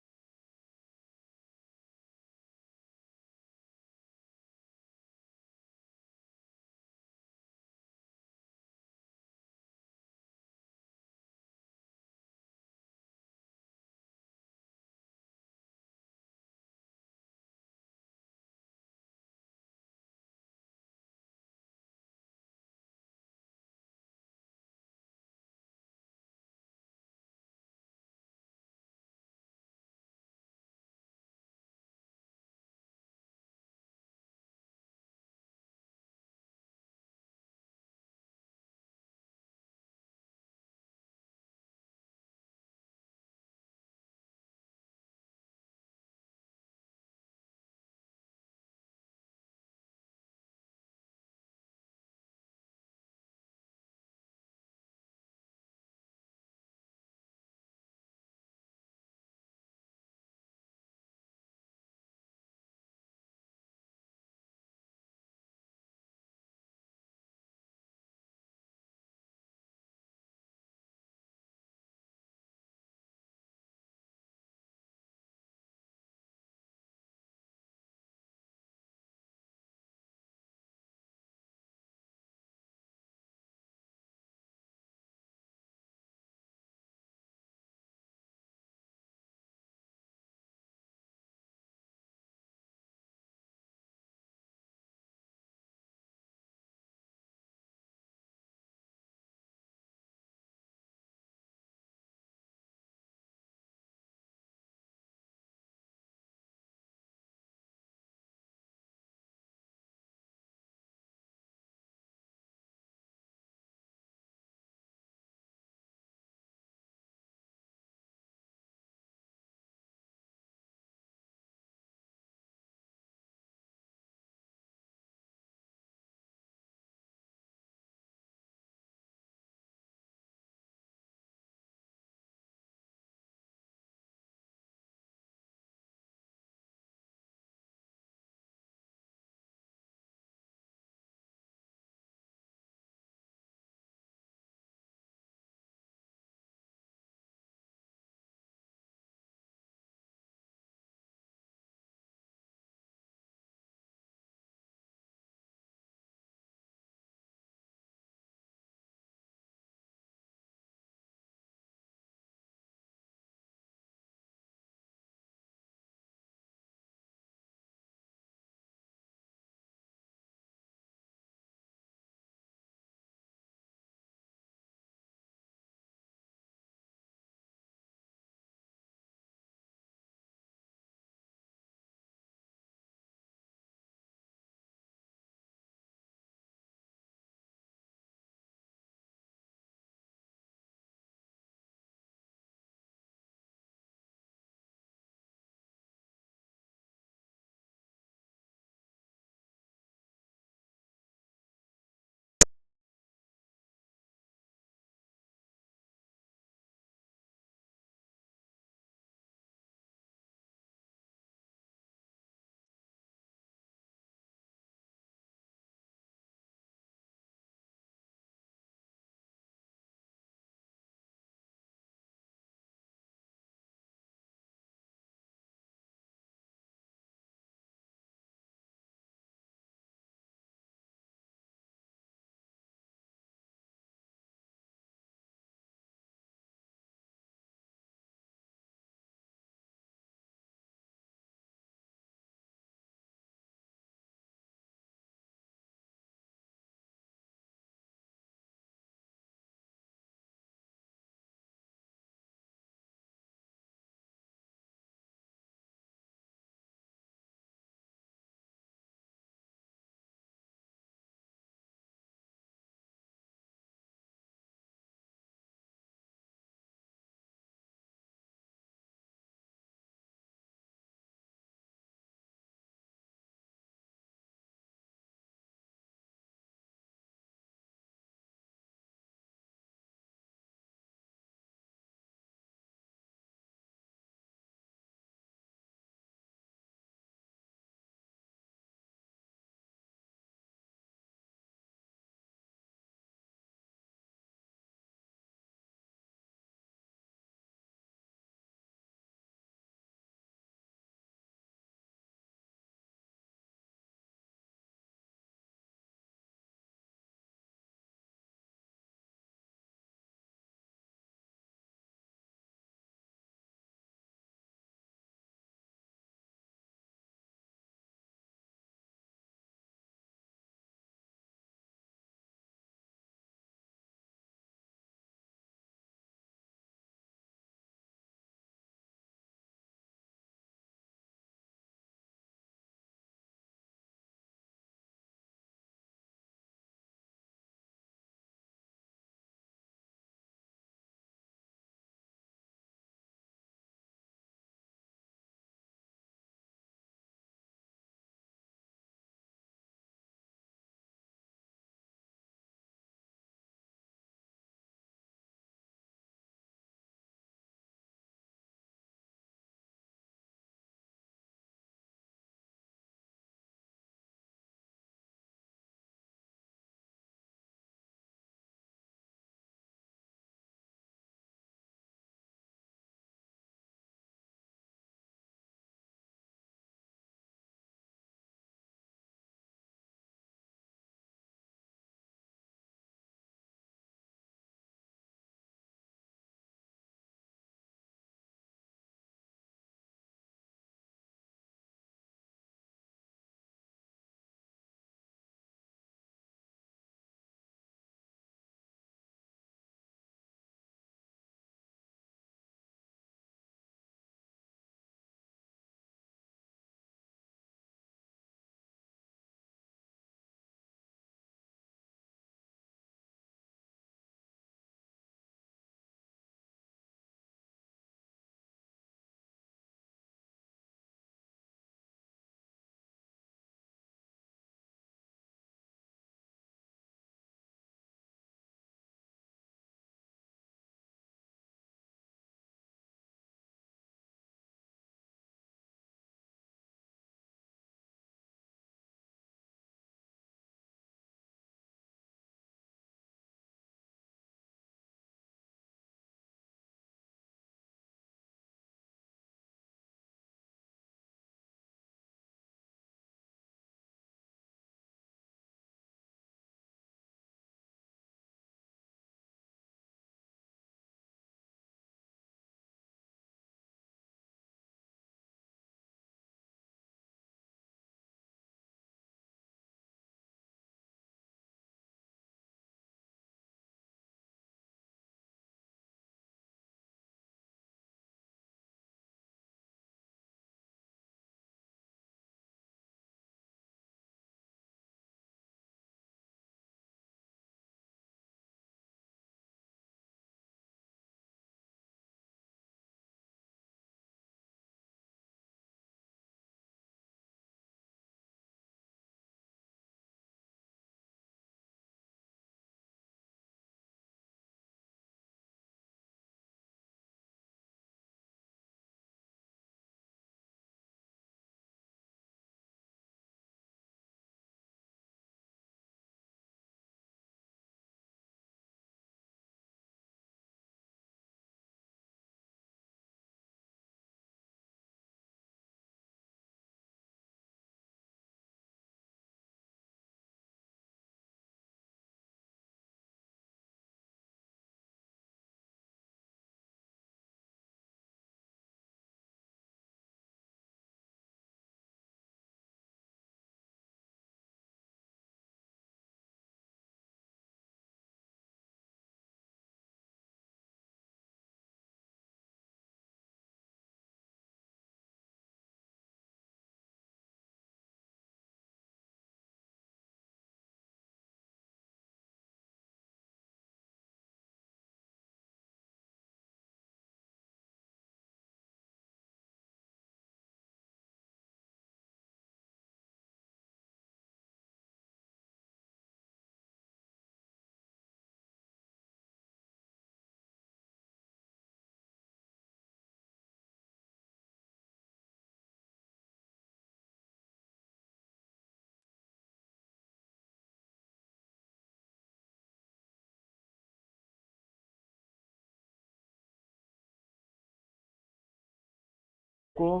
आपको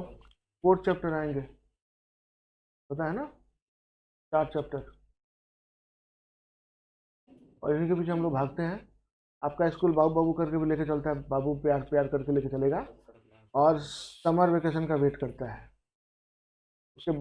4 चैप्टर आएंगे, पता है ना, 4 चैप्टर, और इन्हीं के पीछे हम लोग भागते हैं। आपका स्कूल बाबू बाबू करके भी लेके चलता है, बाबू प्यार प्यार करके लेके चलेगा, और समर वेकेशन का वेट करता है। उसके